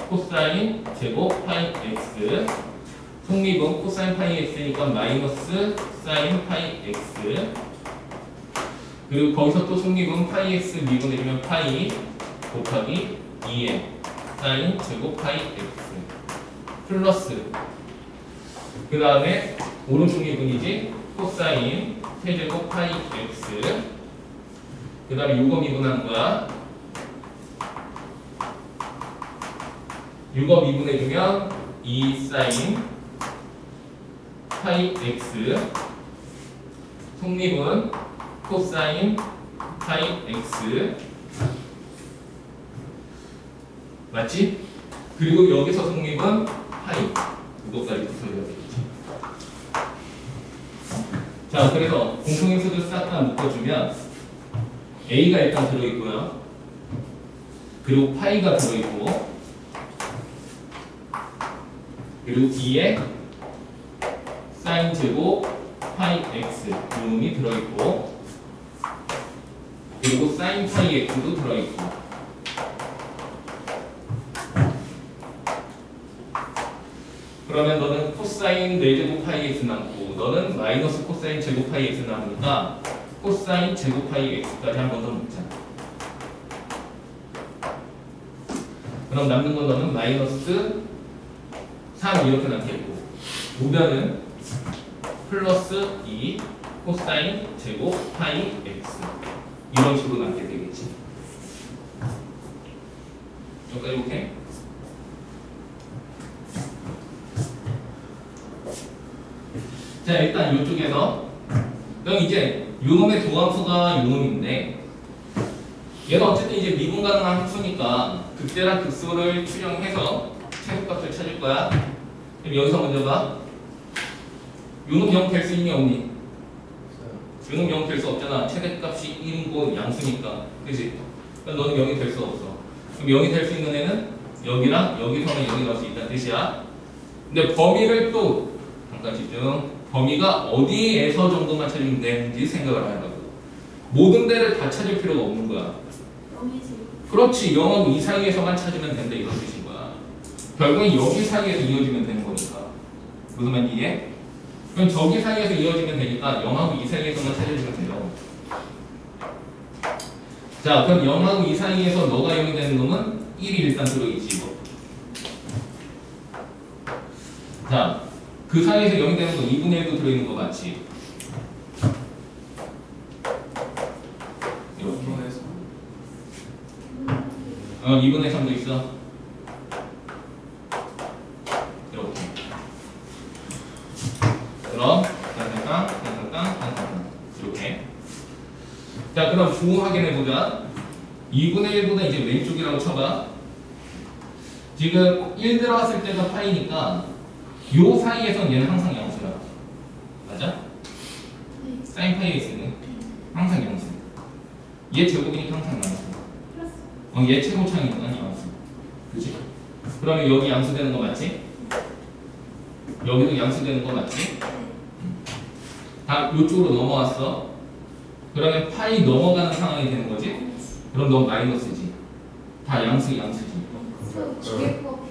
코사인 제곱 파이 x 속립은 코사인 파이 x니까 마이너스 사인 파이 x 그리고 거기서 또 속립은 파이 x 미분해주면 파이 곱하기 2의 사인 제곱 파이 x 플러스 그 다음에 오른쪽 미분이지 코사인 세제곱 파이 x 그 다음에 요거 미분하는 거야. 요거 미분해주면 2 사인 파이 x 속립은 코사인 파이 x 맞지? 그리고 여기서 속립은 파이 이것까지 붙여줘야 되겠지. 자, 그래서 공통인수들 싹 다 묶어주면 a가 일단 들어있고요. 그리고 파이가 들어있고 그리고 2에 사인 제곱 파이 x 놈이 들어있고 그리고 사인 파이 x도 들어있고 그러면 너는 코사인 4제곱 파이 x 남고 너는 마이너스 코사인 제곱 파이 x 남으니까 코사인 제곱 파이 x까지 한 번 더 묶자. 그럼 남는 건 너는 마이너스 3 이렇게 남겠고 우변은 플러스 2 코사인 제곱 파이 x 이런 식으로 남게 되겠지. 여기까지 오케이? 자, 일단 이쪽에서 그럼 이제 요놈의 도함수가 요놈인데 얘는 어쨌든 이제 미분 가능한 함수니까 극대랑 극소를 추정해서 최소값을 찾을 거야. 그럼 여기서 먼저 봐. 요놈 0 될 수 있니 없니? 요놈 0 될 수 없잖아. 최대값이 1인 거 양수니까. 그치? 그럼 너는 0이 될 수 없어. 그럼 0이 될 수 있는 애는 여기랑 여기서는 0이 나올 수 있다는 뜻이야. 근데 범위를 또 잠깐 집중. 범위가 어디에서 정도만 찾으면 되는지 생각을 하라고. 모든 데를 다 찾을 필요가 없는 거야. 그렇지. 0하고 2 사이에서만 찾으면 된다 이런 뜻인 거야. 결국엔 여기 사이에서 이어지면 되는 거니까. 무슨 말인지 이해? 그럼 저기 사이에서 이어지면 되니까 0하고 2 사이에서만 찾아주면 돼요. 자, 그럼 0하고 2 사이에서 너가 0이 되는 놈은 1이 일단 들어있지. 이거. 자, 그 사이에서 0이 되는 거 2분의 1도 들어있는 거 맞지? 이렇게. 2분의 3도 있어. 이렇게. 그럼 땅땅땅땅땅땅땅 이렇게. 자, 그럼 조 확인해보자. 2분의 1보다 이제 왼쪽이라고 쳐봐. 지금 1 들어갔을 때가 파이니까 요 사이에선 얘는 항상 양수야. 맞아? 네. 사인 파이 x는 항상 양수. 얘 제곱이니까 항상 양수. 얘 최고창이니까 양수. 그치? 그러면 여기 양수 되는 거 맞지? 여기도 양수 되는 거 맞지? 다 이쪽으로 넘어왔어. 그러면 파이 넘어가는 상황이 되는 거지? 그럼 넌 마이너스지. 다 양수지. 기계법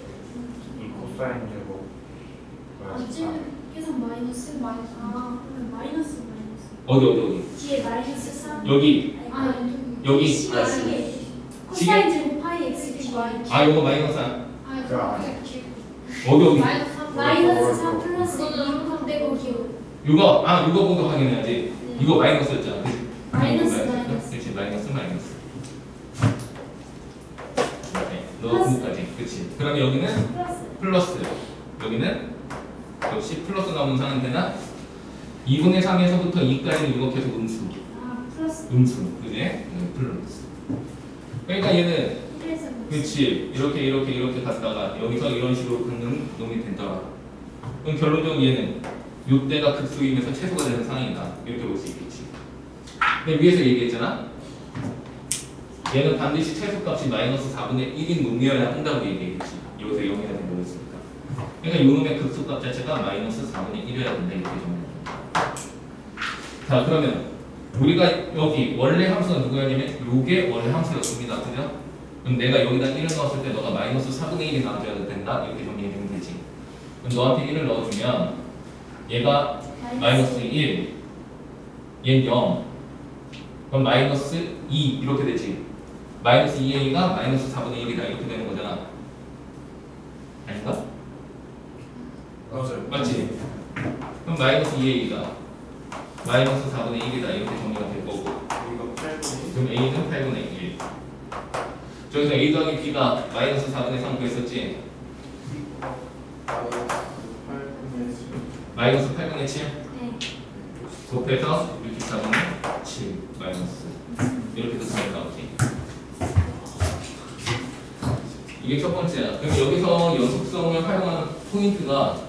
이 코사인 제곱 계산 마이너스 그러면 마이너스 어디? 뒤에 마이너스 3 여기. 여기. C가 시계 코사인 제곱 파이 x 마이너스 아, 이거 마이너스 3. 어디? 마이너스 3 플러스 2 빼고 기호 이거 보고 확인해야지. 네. 이거 마이너스였잖아. 마이너스. 그렇지, 마이너스. 네, 너 플러스. 9까지. 그렇지. 그럼 여기는 플러스. 여기는 역시 플러스 나오는 상황 되나? 2분의 3에서부터 2까지는 이거 계속 음수. 플러스 플러스 그지? 플러스. 그러니까 얘는 1에서 그치 이렇게 갔다가 여기서 이런 식으로 긋는 놈이 된다. 그럼 결론적으로 얘는 요때가 극소이면서 최소가 되는 상황이다. 이렇게 볼 수 있겠지. 근데 위에서 얘기했잖아. 얘는 반드시 최소값이 마이너스 4분의 1인 놈이어야 한다고 얘기했지. 여기서 0이가 된 거였으니까. 그러니까 요 놈의 극소값 자체가 마이너스 4분의 1이어야 된다. 이렇게 정리합니다. 자 그러면 우리가 여기 원래 함수가 누구였냐면 요게 원래 함수였습니다. 그죠? 그럼 내가 여기다 1을 넣었을 때 너가 마이너스 4분의 1이 나와줘야 된다. 이렇게 정리해주면 되지. 그럼 너한테 1을 넣어주면 얘가 마이너스 1, 얘는 0, 그럼 마이너스 2 이렇게 되지. 마이너스 2a가 마이너스 4분의 1이다 이렇게 되는 거잖아. 아닌가? 맞아요. 맞지? 그럼 마이너스 2a가 마이너스 4분의 1이다 이렇게 정리가 될 거고, 이거 8분의 그럼 a는 8분의 1. 저기서 a 더하기 b가 마이너스 4분의 3 구했었지? 마이너스 8분의 7 네. 곱해서 이렇게 4분의 7 마이너스 이렇게 해서 잘 나오지. 이게 첫 번째야. 그럼 여기서 연속성을 활용하는 포인트가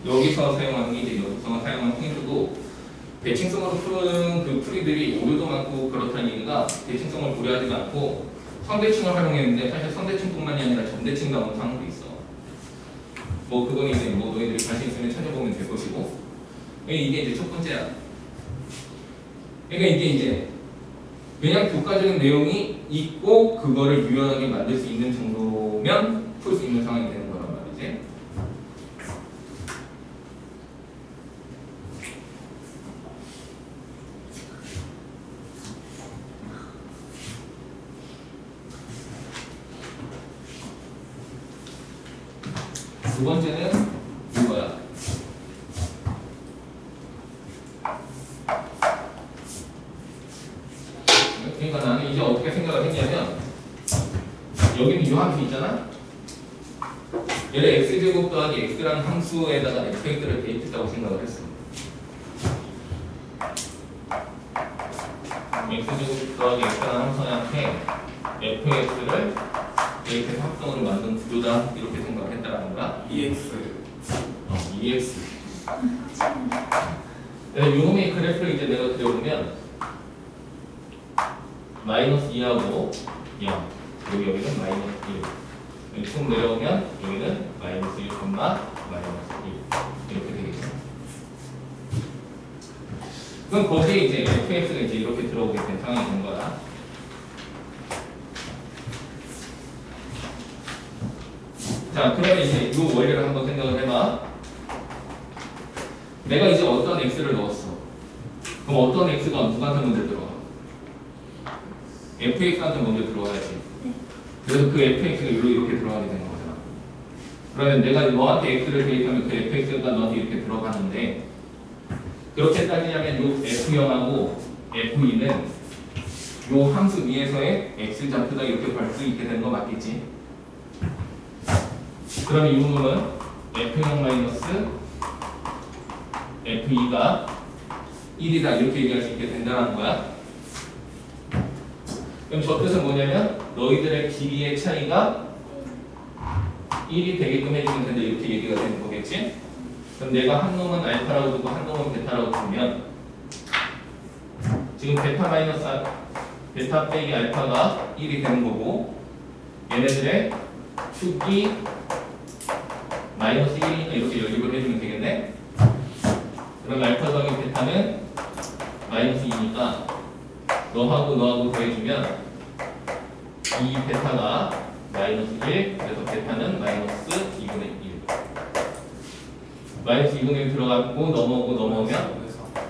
여기서 사용하는 게 이제 연속성을 사용하는 포인트고, 대칭성으로 푸는 그 풀이들이 오류도 많고 그렇다는 얘기가 대칭성을 고려하지 않고 선대칭을 활용했는데 사실 선대칭뿐만이 아니라 점대칭 나오는 상황도 있어. 뭐 그건 이제 뭐 너희들이 관심 있으면 찾아보면 될 것이고, 이게 이제 첫 번째야. 그러니까 이게 이제 그냥 교과적인 내용이 있고 그거를 유연하게 만들 수 있는 정도면 풀 수 있는 상황이 되는 거란 말이지. 두 번째는 이거야. 그러니까 나는 이제 어떻게 생각을 했냐면, 여기는 이 함수 있잖아. 얘를 x제곱 더하기 x라는 함수에다가 fx를 대입했다고 생각을 했어. x제곱 더하기 x라는 함수한테 fx를 대입해서 합성으로 만든 구조다 이렇게 생각을 했다라는 거야. EX EX. 요놈의 그래프를 이제 내가 그려보면 마이너스 2하고 0, 여기는 마이너스 1, 쭉 내려오면 여기는 마이너스 1, 마이너스 1 이렇게 되겠죠. 그럼 거기에 이제 fx가 이제 이렇게 들어오게 된 상황이 된 거야. 자, 그러면 이제 이 원리를 한번 생각을 해봐. 내가 이제 어떤 x를 넣었어. 그럼 어떤 x가 누구한테 먼저 들어가? fx한테 먼저 들어가야지. 그래서 그 fx가 이렇게 들어가게 되는 거잖아. 그러면 내가 너한테 x를 대입하면 그 fx가 너한테 이렇게 들어가는데, 그렇게 따지자면 요 f0하고 f2는 요 함수 위에서의 x좌표다 이렇게 볼 수 있게 되는 거 맞겠지? 그러면 이 놈은 f0 마이너스 f2가 1이다 이렇게 얘기할 수 있게 된다는 거야. 그럼 저 뜻은 뭐냐면 너희들의 길이의 차이가 1이 되게끔 해주면 된다 이렇게 얘기가 되는 거겠지? 그럼 내가 한 놈은 알파라고 두고 한 놈은 베타라고 두면 지금 베타 마이너스 베타 빼기 알파가 1이 되는 거고, 얘네들의 축이 마이너스 1이니까 이렇게 연립을 해주면 되겠네? 그럼 알파 더하기 베타는 마이너스 2니까 너하고 더해주면 이 베타가 마이너스 1, 그래서 베타는 마이너스 2분의 1. 마이너스 2분의 1 들어가고 넘어오면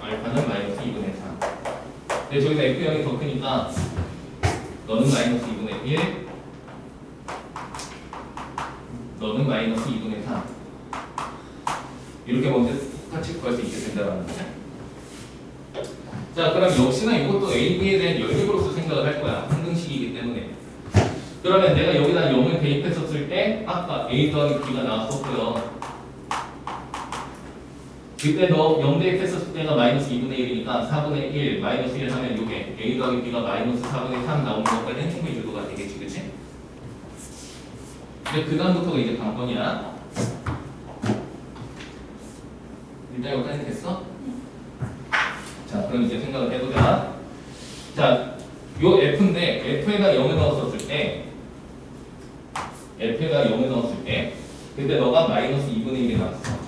알파는 마이너스 2분의 4. 근데 저기서 F0이 더 크니까 너는 마이너스 2분의 1, 너는 마이너스 2분의 4. 이렇게 먼저 똑같이 구할 수 있게 된다는 거죠. 자, 그럼 역시나 이것도 A, B에 대한 연립으로서 생각을 할 거야. 항등식이기 때문에. 그러면 내가 여기다 0을 대입했었을 때 아까 A 더하기 B가 나왔었고요. 그때 너 0대 했을 때가 마이너스 2분의 1이니까 4분의 1 마이너스 1 하면 이게 A 더하기 B가 마이너스 4분의 3 나오는 것까지는 충분히 유도가 되겠지, 그치? 근데 그 다음부터가 이제 관건이야. 일단 여기까지 됐어? 자, 그럼 이제 생각을 해보자. 자, 요 F인데 F에다 0을 넣었을 때 F에다 0을 넣었을 때 그때 너가 마이너스 2분의 1이 나왔어.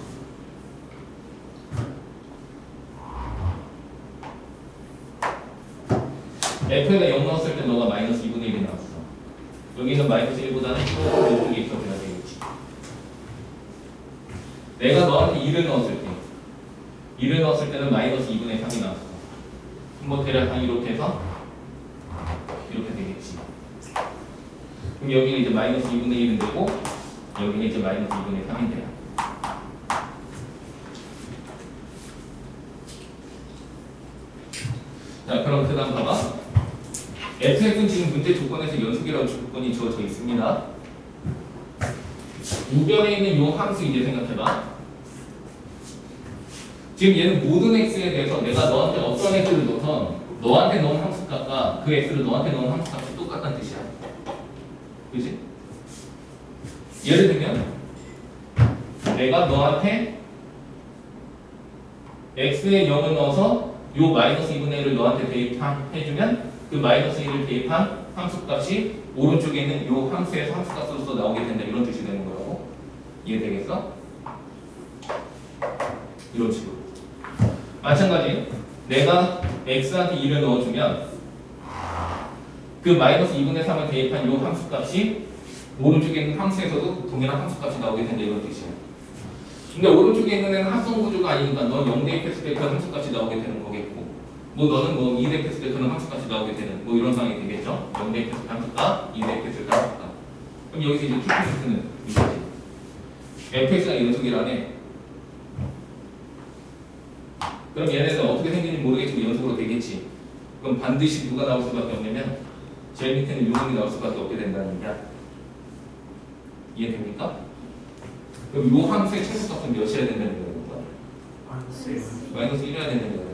F에다 0 넣었을 때 너가 마이너스 2분의 1이 나왔어. 여기는 마이너스 1보다는 또 이쪽에 있어줘야 되겠지. 내가 너한테 2를 넣었을 때 2를 넣었을 때는 마이너스 2분의 3이 나왔어. 뭐 대략 한 이렇게 해서 이렇게 되겠지. 그럼 여기는 이제 마이너스 2분의 1은 되고 여기는 이제 마이너스 2분의 3이 돼요. 자, 그럼 그 다음 봐봐. fx는 지금 문제 조건에서 연속이라는 조건이 주어져 있습니다. 우변에 있는 요 함수 이제 생각해봐. 지금 얘는 모든 x에 대해서 내가 너한테 어떤 x를 넣던 너한테 넣은 함수 값과 그 x를 너한테 넣은 함수 값이 똑같다는 뜻이야. 그치? 예를 들면 내가 너한테 x에 0을 넣어서 요 마이너스 2분의 1을 너한테 대입해주면 그 마이너스 1을 대입한 함수값이 오른쪽에 있는 요 함수에서 함수값으로서 나오게 된다. 이런 뜻이 되는 거라고. 이해되겠어? 이런 식으로. 마찬가지 내가 x한테 2를 넣어주면 그 마이너스 2분의 3을 대입한 요 함수값이 오른쪽에 있는 함수에서도 동일한 함수값이 나오게 된다. 이런 뜻이야. 근데 오른쪽에 있는 애는 합성 구조가 아니니까 넌 0 대입했을 때 그 함수값이 나오게 되는 거겠고 뭐 너는 뭐 2 대입했을 때 그런 함수값이 나오게 되는 뭐 이런 상황이 되겠죠. 0 대입했을 때 함수값, 2 대입했을 때 함수값. 그럼 여기서 이제 QPS는 이거지. fx가 연속이라네. 그럼 얘네는 어떻게 생기는지 모르겠지만 연속으로 되겠지. 그럼 반드시 누가 나올 수밖에 없냐면 제일 밑에는 요놈이 나올 수밖에 없게 된다는 얘기야. 이해됩니까? 그럼 요 함수의 최소값은 몇이어야 된다는 거야? 마이너스 1이어야 된다는 거야.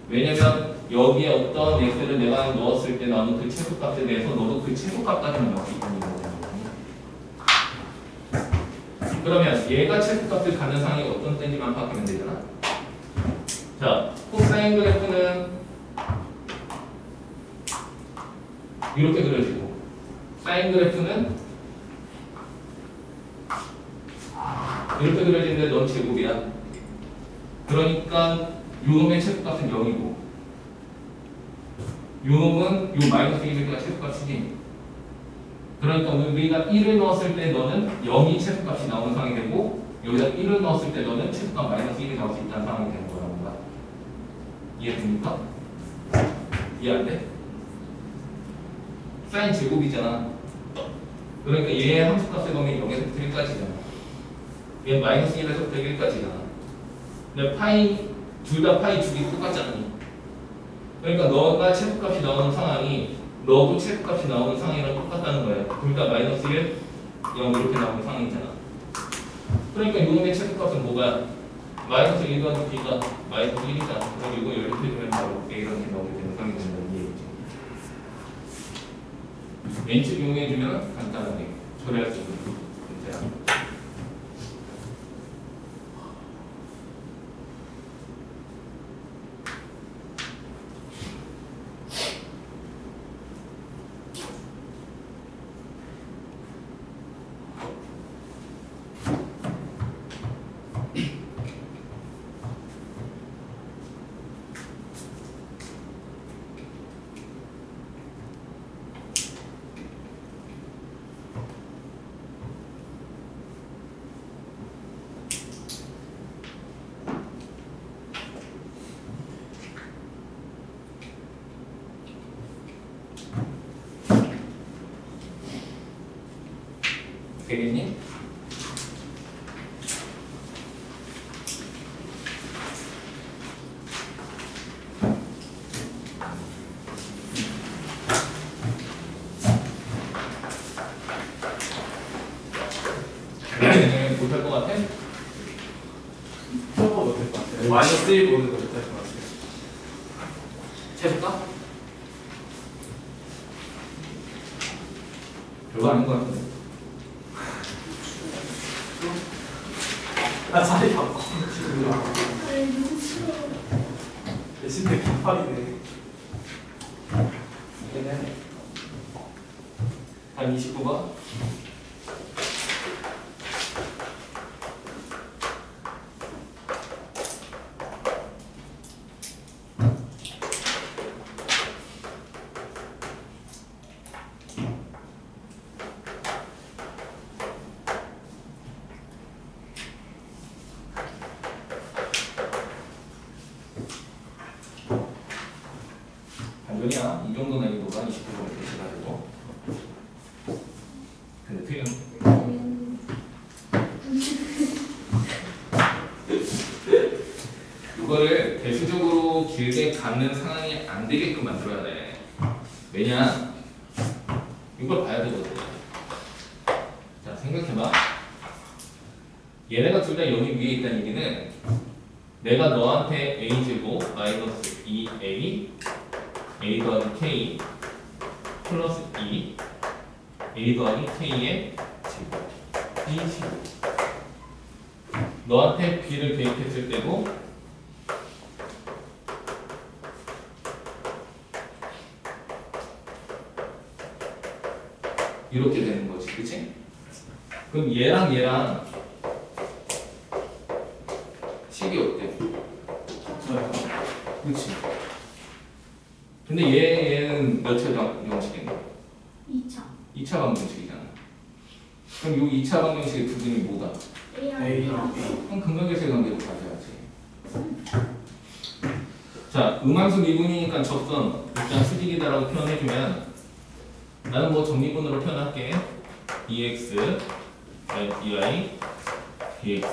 왜냐면 여기에 어떤 x를 내가 넣었을 때 나오는 그 최소값에 대해서 너도 그 최소값까지만 넣을 수 있다는 거잖아. 그러면 얘가 최소값을 갖는 상황이 어떤 때인지만 파악하면 되잖아. 자, 코사인 그래프는 이렇게 그려지고 사인 그래프는 이렇게 그려지는데 넌 제곱이야. 그러니까 요놈의 최소값은 0이고 요놈은 요 마이너스 1가 최소값이지. 그러니까 우리가 1을 넣었을 때 너는 0이 최소값이 나오는 상황이 되고 여기다 1을 넣었을 때 너는 최소값 마이너스 1이 나올 수 있다는 상황이 되는 거라는 거야. 이해됩니까? 이해 안 돼? 사인 제곱이잖아. 그러니까 얘의 함수값을 보면 0에서부터 1까지잖아. 얘 마이너스 1에서부터 1까지잖아. 근데 파이 둘 다 파이 주기 똑같잖아. 그러니까 너가 최소값이 나오는 상황이 너도 최소값이 나오는 상황이랑 똑같다는 거야. 둘 다 마이너스 1, 0 이렇게 나오는 상황이잖아. 그러니까 이놈의 최소값은 뭐가? 마이너스 1 더하기 b가 마이너스 1이잖아. 그럼 이거 이렇게 되면 바로 a라는 게 나오게 되는 상황이 된다는 얘기지. n축 이용해주면 간단하게 처리할 수 있는 문제야. 되겠니? 못할 것 같아? 마이너스 1 보는 거 다시 말씀해. 해볼까? 별거 아닌 것 같은데. 나 자리 바꿔. 아니 너무 싫어. 대신에 긴팔이네. 얘는 한 29번. 반전이야. 이 정도 난이도가 29번 이렇게 해가지고. 근데 틀린. 이거를 대수적으로 길게 갖는 상황이 안 되게끔 만들어야 돼. 왜냐? 이걸 봐야 되거든. 자, 생각해봐. 얘네가 둘 다 여기 위에 있다는 얘기는 내가 너한테 a제곱 마이너스 2a a 더하기 k 플러스 2 a 더하기 k의 제곱 b 제곱 너한테 b를 대입했을 때도 이렇게 되는 거지, 그치? 그럼 얘랑 식이 어때? 그치? 근데 얘는 몇 차 방정식인가? 2차. 2차 방정식이잖아. 그럼 요 2차 방정식의 부분이 뭐다? A랑 A랑 B랑. B. 그럼 근각계수의 관계로 가져야지. 자, 음함수 미분이니까 접선 일단 수직이다라고 표현해주면 나는 뭐 정미분으로 표현할게. dx dy dx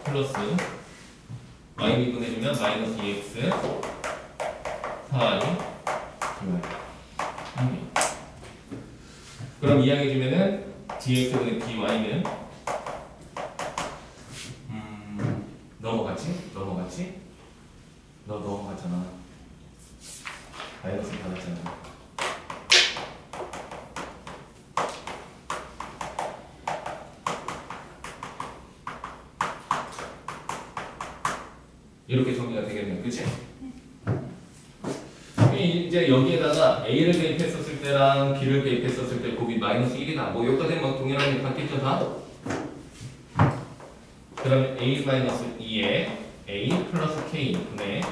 플러스 y 미분해주면 마이너스 2x 4y dy. 그럼 이항해주면은 dx분의 dy는 넘어갔지? 너 넘어갔잖아. 마이너스 받았잖아. 이렇게 정리가 되겠네요. 그치? 이제 여기에다가 A를 대입했었을 때랑 B를 대입했었을 때 곱이 마이너스 1이다. 뭐 여기까지는 뭐 동일하게 같겠죠 다? 그러면 A 마이너스 2에 A 플러스 K 분의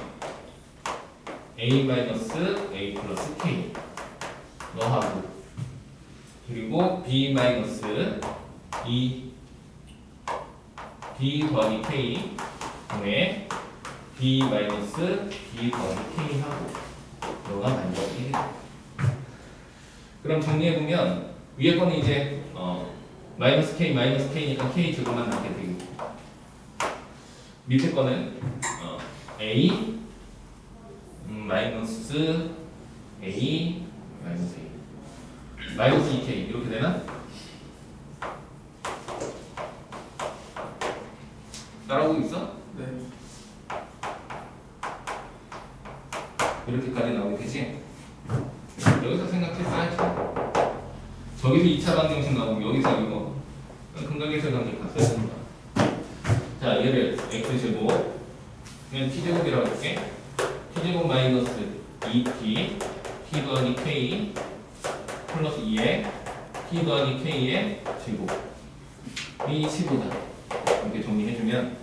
A 마이너스 A 플러스 K 너하고 그리고 B 마이너스 2 B 더하기 K 분의 B 마이너스 B 더하기 K 하고 너가 마이너스 1이다. 그럼 정리해보면 위에 거는 이제 마이너스 K니까 K 제곱만 남게 되고 밑에 거는 A 마이너스 A 마이너스 A 마이너스 2K 이렇게 되나? 따라오고 있어? 네. 이렇게까지 나오게 되지? 여기서 생각했어야지. 저기서 2차 방정식 나오고 여기서 이거 근각계수의 관계 갔어야 되는 거야. 자, 얘를 x제곱 그냥 t제곱이라고 할게. t제곱 마이너스 2t t 더하기 k 플러스 2에 t 더하기 k의 제곱 이 15다. 이렇게 정리해주면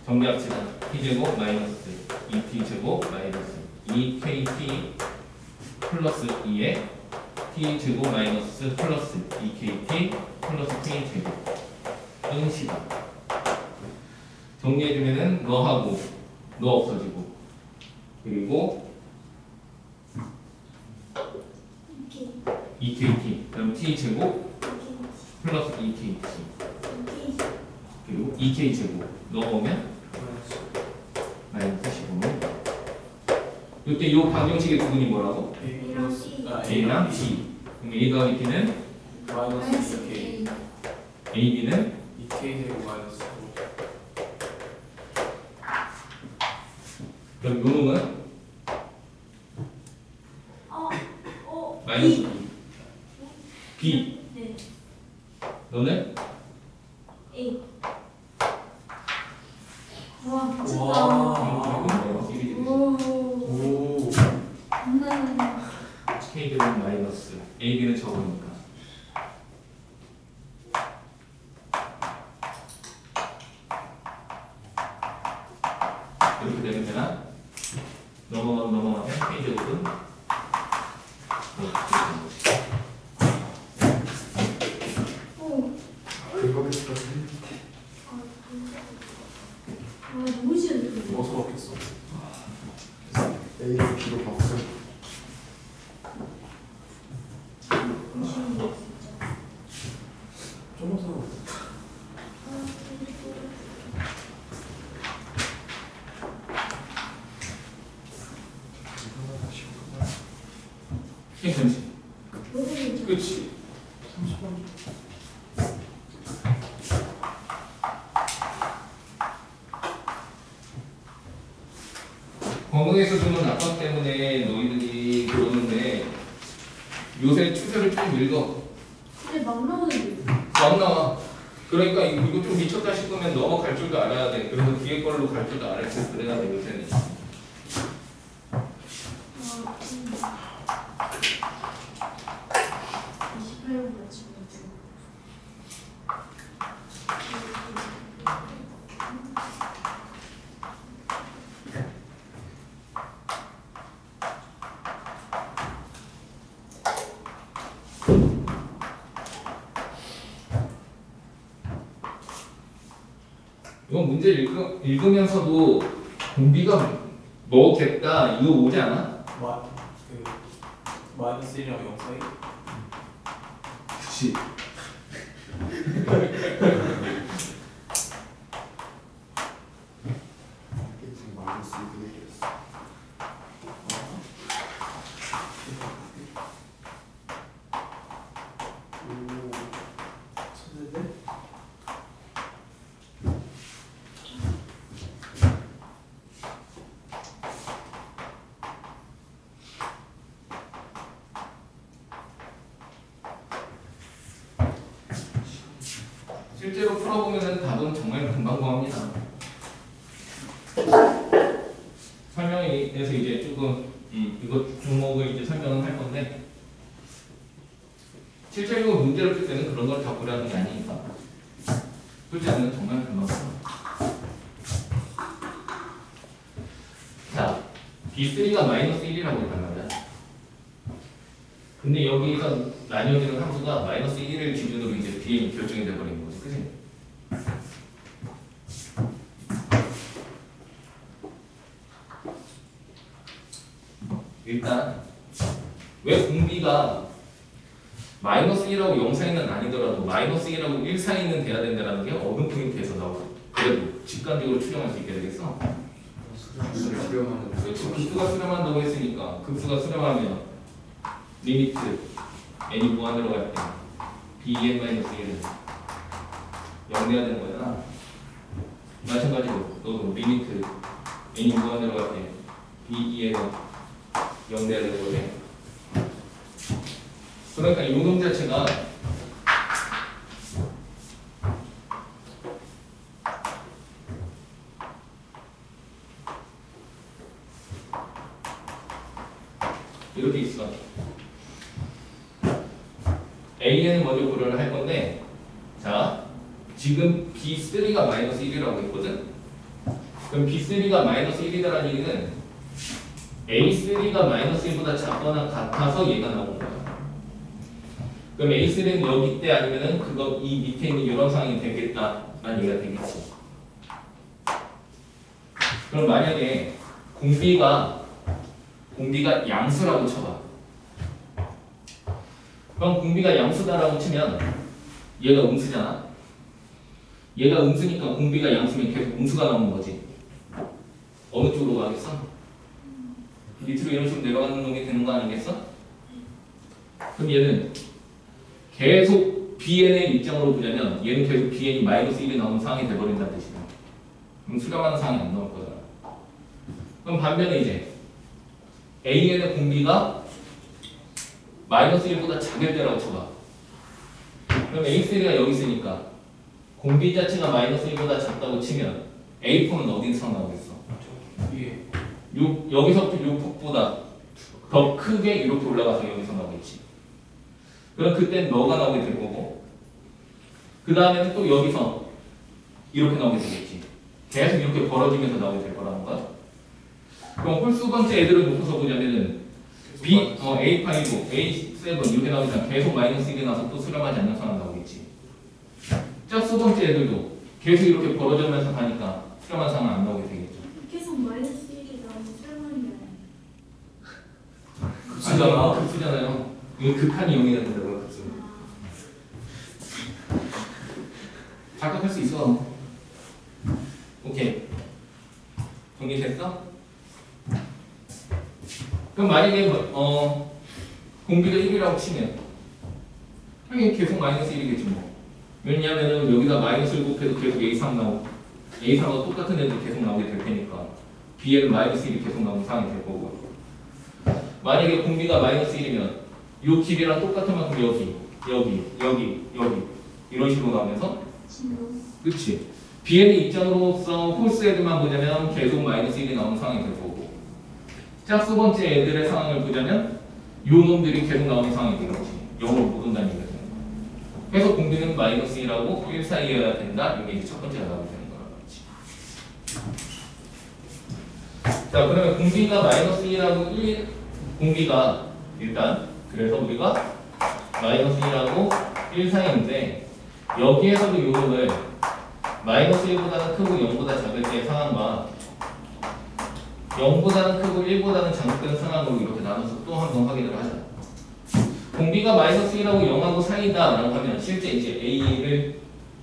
정리합시다. t제곱 마이너스 2t제곱 마이너스 2kt 플러스 2에 t제곱 마이너스 플러스 2kt 플러스 k제곱 은 10이다. 정리해주면은 너하고 너 없어지고 그리고 EKT 그럼 t제곱 플러스 EKT 그리고 EK제곱 넣어보면 마이너스 15는 이때 이 방정식의 두분이 뭐라고? A 플러스 A랑 B 그럼 A 더하기 B는 마이너스 K. A, B는 2K 제곱 마이너스 그럼 요놈은 마이너스 B. 네. 너는 A. 와, 와. 미쳤다. 마이너스 1이 오. 오. K는 마이너스 AB는 적으니까. 이렇게 되면 되나? 넘어가면 K제곱은 오. 그거 했어. 너무 싫은데. 어서 왔겠어. A로 B로 바꿔. 너무 싫은데, 진짜. 좀 더. 괜찮지? 모르겠죠. 그치? 30번. 건강에서 주는 압박 때문에 너희들이 그러는데 요새 추세를 좀 읽어. 근데 막 나오는데. 막 나와. 그러니까 이거 좀 미쳤다 싶으면 넘어갈 줄도 알아야 돼. 그래서 뒤에 걸로 갈 줄도 알아야 돼. 그래야 돼 요새는. 아, 28분 맞추면 돼. 이건 문제 읽으면서도 공비가 뭐겠다 이거 오지 않아? 마이너스 1이랑 0 사이? 그치. 지금 마이너스 2로 했어. 오. 천재인데? 실제로 풀어보면 답은 정말 금방 구합니다. 설명에서 이제 조금 이거 종목을 이제 설명을 할 건데 실제로 문제를 풀 때는 그런 걸 다 보라는 게 아니니까 풀 때는 정말 금방 구합니다. 자, B3가 마이너스 1이라고 했단 말이야. 근데 여기서 나뉘어지는 함수가 마이너스 1을 기준으로 이제 B에 결정이 돼버린 거지, 그치? 일단 왜 공비가 마이너스 1하고 0 사이는 아니더라도 마이너스 1하고 1 사이는 돼야 된다는 게 어느 포인트에서 나오고 그래도 직관적으로 추정할 수 있게 되겠어? 수렴하는 그렇지, 급수가 수렴한다고 했으니까 급수가 수렴하면 리미트 n이 무한으로 갈 때 bn-1은 0 돼야 되는 거잖아. 마찬가지로 너도 리미트 n이 무한으로 갈 때 b2n은 0 돼야 되는 거지. 그러니까 이 놈 자체가 이렇게 있어. AN을 먼저 고려를 할 건데, 자, 지금 B3가 마이너스 1이라고 했거든? 그럼 B3가 마이너스 1이라는 얘기는 A3가 마이너스 1보다 작거나 같아서 얘가 나오는 거야. 그럼 A3는 여기 때 아니면은 그거 이 밑에 있는 이런 상황이 되겠다라는 얘기가 되겠지. 그럼 만약에 공비가 양수라고 쳐봐. 그럼 공비가 양수다라고 치면 얘가 음수잖아. 얘가 음수니까 공비가 양수면 계속 음수가 나오는 거지. 어느 쪽으로 가겠어? 밑으로 이런 식으로 내려가는 놈이 되는 거 아니겠어? 그럼 얘는 계속 bn의 입장으로 보자면 얘는 계속 bn이 마이너스 1이 나오는 상황이 돼버린다는 뜻이야. 그럼 수렴하는 상황이 안 나올 거잖아. 그럼 반면에 이제 AN의 공비가 마이너스 1보다 작을 때라고 쳐봐. 그럼 A3가 여기 있으니까 공비 자체가 마이너스 1보다 작다고 치면 A4는 어디서 나오겠어? 위에. 여기서부터 요 폭보다 더 크게 이렇게 올라가서 여기서 나오겠지. 그럼 그땐 너가 나오게 될 거고 그 다음에는 또 여기서 이렇게 나오게 되겠지. 계속 이렇게 벌어지면서 나오게 될 거라는 거야. 그럼 홀수 번째 애들을 놓고서 보자면은 A5, A7 이렇게 나오잖아. 계속 마이너스 1이 나서 또 수렴하지 않는 상황 나오겠지. 짝수 번째 애들도 계속 이렇게 벌어지면서 가니까 수렴한 상황 안 나오게 되겠죠. 계속 마이너스 1이 나오면 설마는 게 아니야. 급수잖아. 급수잖아요. 이거 극한이 0이 된다고요, 급수. 작곡할 수 있어. 오케이. 정리됐어? 그럼 만약에 공비가 1이라고 치면 당연히 계속 마이너스 1이겠지 뭐. 왜냐하면 여기다 마이너스를 곱해도 계속 A3 나오고 A3과 똑같은 애들 계속 나오게 될 테니까 B에는 마이너스 1이 계속 나오는 상황이 될 거고. 만약에 공비가 마이너스 1이면 이 길이랑 똑같은 만큼 여기 이런 식으로 나오면서 진로. 그렇지. B의 입장으로서 홀수 애들만 보자면 계속 마이너스 1이 나오는 상황이 될 거고 짝수 번째 애들의 상황을 보자면 요 놈들이 계속 나오는 상황이 되겠지. 0으로 못 온다는 얘기가 되는 거야. 그래서 공비는 마이너스 1하고 1 사이여야 된다. 이게 이제 첫 번째가 나오게 되는 거란 말이지. 자, 그러면 공비가 마이너스 1하고 1 공비가 일단 그래서 우리가 마이너스 1하고 1 사이인데 여기에서도 요 놈을 마이너스 1보다는 크고 0보다 작을 때의 상황과 0보다는 크고 1보다는 작은 상황으로 이렇게 나눠서 또 한 번 확인을 하자. 공비가 마이너스 1하고 0하고 사이다 라고 하면 실제 이제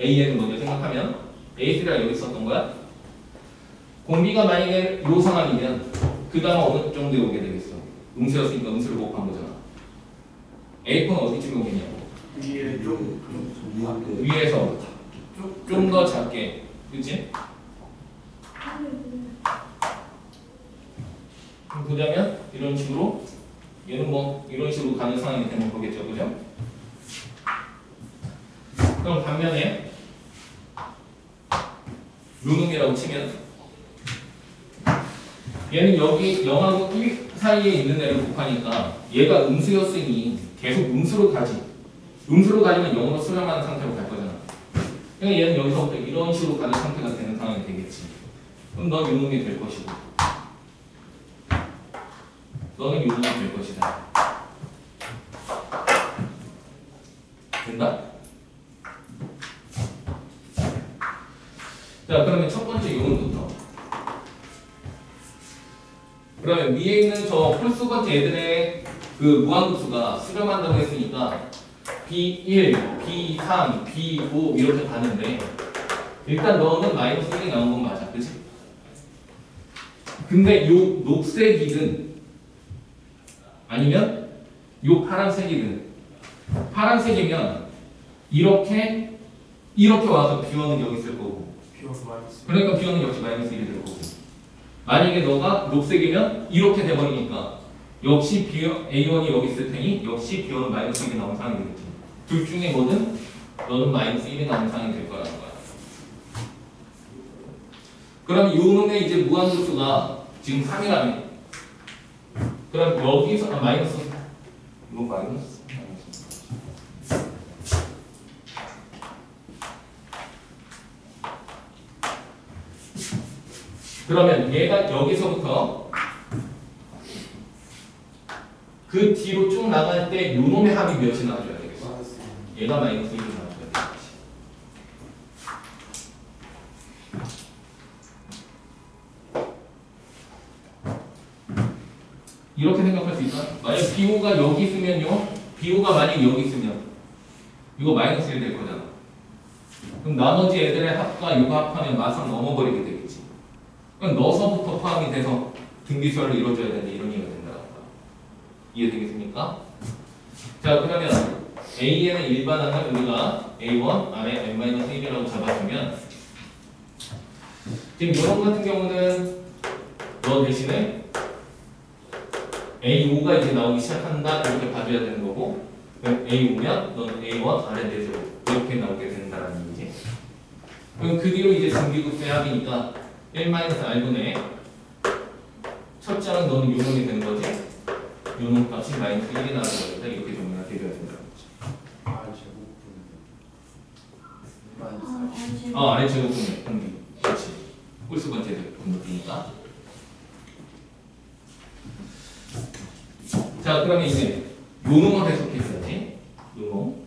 A를 먼저 생각하면 A3가 여기 있었던 거야. 공비가 만약에 요 상황이면 그 다음 어느 정도에 오게 되겠어? 음수였으니까 음수를 곱한 거잖아. A4는 어디쯤에 오겠냐고. 위에 좀 위에서 좀 더 작게, 그치? 보자면 이런 식으로 얘는 뭐 이런 식으로 가는 상황이 되는 거겠죠, 그죠? 그럼 반면에 요놈이라고 치면 얘는 여기 0하고 1 사이에 있는 애를 곱하니까 얘가 음수였으니 계속 음수로 가지. 음수로 가려면 0으로 수렴하는 상태로 갈 거잖아. 그러니까 얘는 여기서부터 이런 식으로 가는 상태가 되는 상황이 되겠지. 그럼 넌 요놈이 될 것이고 너는 요놈이 될 것이다. 된다? 자, 그러면 첫 번째 요놈부터. 그러면 위에 있는 저 홀수 번째 애들의 그 무한급수가 수렴한다고 했으니까 B1, B3, B5 이렇게 가는데 일단 너는 마이너스 1이 나온 건 맞아, 그치? 근데 요 녹색이든 아니면 요 파란색이든 파란색이면 이렇게 와서 B1은 여기 있을 거고 비워서 마이너스. 그러니까 B1은 역시 마이너스 1이 될 거고 만약에 너가 녹색이면 이렇게 돼버리니까 역시 A1이 여기 있을 테니 역시 B1은 마이너스 1이 나온 상황이 되겠지. 둘 중에 뭐든 너는 마이너스 1이 나온 상황이 될 거라는 거야. 그럼 요 놈의 이제 무한급수가 지금 3이라면 그럼 여기서 마이너스 이거 마이너스 그러면 얘가 여기서부터 그 뒤로 쭉 나갈 때 요놈의 합이 몇이 나와줘야 되겠어? 얘가 마이너스 1이 나와줘야 되겠지. 이렇게 생각할 수 있다. 만약 BO가 여기 있으면요. BO가 만약 여기 있으면 이거 마이너스 1 될 거잖아. 그럼 나머지 애들의 합과 이거 합하면 마상 넘어버리게 되겠지. 그럼 넣어서부터 포함이 돼서 등비수열을 이루어줘야 되는데 이런 얘기가 된다는 거야. 이해되겠습니까? 자, 그러면 AN의 일반항을 우리가 A1 아래 N-1이라고 잡아주면 지금 이런 같은 경우는 너 대신에 A5가 이제 나오기 시작한다 이렇게 봐줘야 되는 거고 A5면 너는 A1 아래 대제곱 이렇게 나오게 된다라는 얘기지. 그럼 그 뒤로 이제 등비급수의 합이니까 1-r분의 첫 장은 너는 요놈이 되는 거지. 요놈 값이 마이너스 1이 나오는 거니까 이렇게 정리가 되어야 된다는 거지. 아래 제곱분의 공비. 그렇지. 홀수 번째 공비니까. 자, 그러면 이제 요놈을 해석했어야지. 요놈.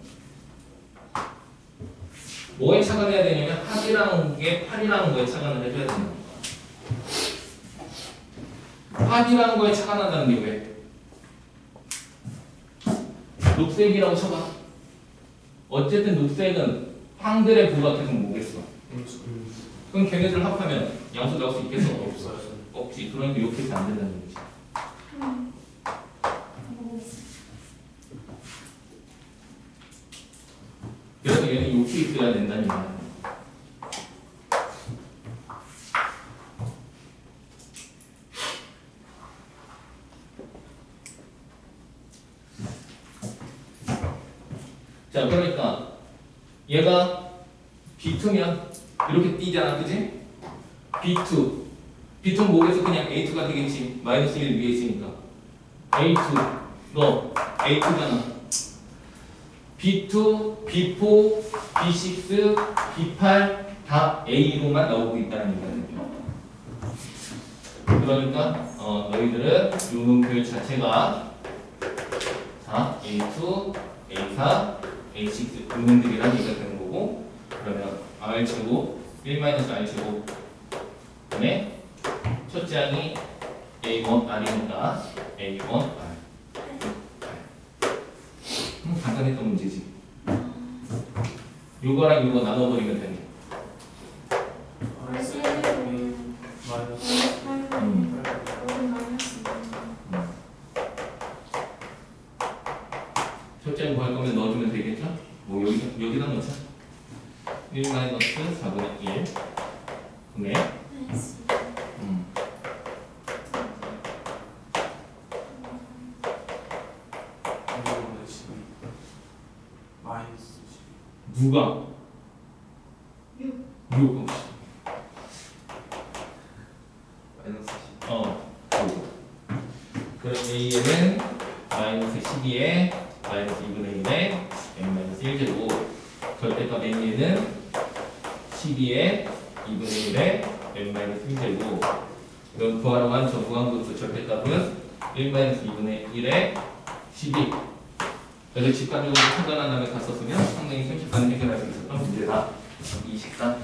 뭐에 착안해야 되냐면 합이라는 게 8이라는 거에 착안을 해줘야 되는 거야. 합이라는 거에 착안한다는 게 왜? 녹색이라고 쳐봐. 어쨌든 녹색은 황들의 부가 계속 뭐겠어? 그럼 걔네들 합하면 양수 나올 수 있겠어? 없어. 없지. 그러니까 요 케이스 안 된다는 거지. 그래서 얘는 요 케이스여야 된다는 얘기야. 자, 그러니까 얘가 B2면 이렇게 띄잖아, 그지? B2는 뭐겠어? 그냥 A2가 되겠지. 마이너스 1 위에 있으니까 A2 너 A2잖아. B2, B4, B6, B8 다 A로만 나오고 있다는 얘기거든요. 그러니까 너희들은 요놈 자체가 자 A2, A4, A6 요놈들이란 얘기가 되는 거고, 그러면 R제곱 1-R제곱 분의 첫 장이 A1R이니까 A1R. 간단했던 문제지. 요거랑 요거 나눠버리면 되네. 첫째 뭐 할 거면 넣어주면 되겠죠? 뭐 여기다 넣자. 1-4분의 1 분의 누가? 6. 그럼 A에는 마이너스 12에 마이너스 2분의 1에 n-1제곱, 절대값 N에는 12에 2분의 1에 n-1제곱. 이건 구하라고 한 저 구한급수 절대값은 1-2분의 1에 12. 그래서 직관적으로 판단한 다음에 갔었으면 상당히 손쉽게 해결할 수 있었던 문제다. 23.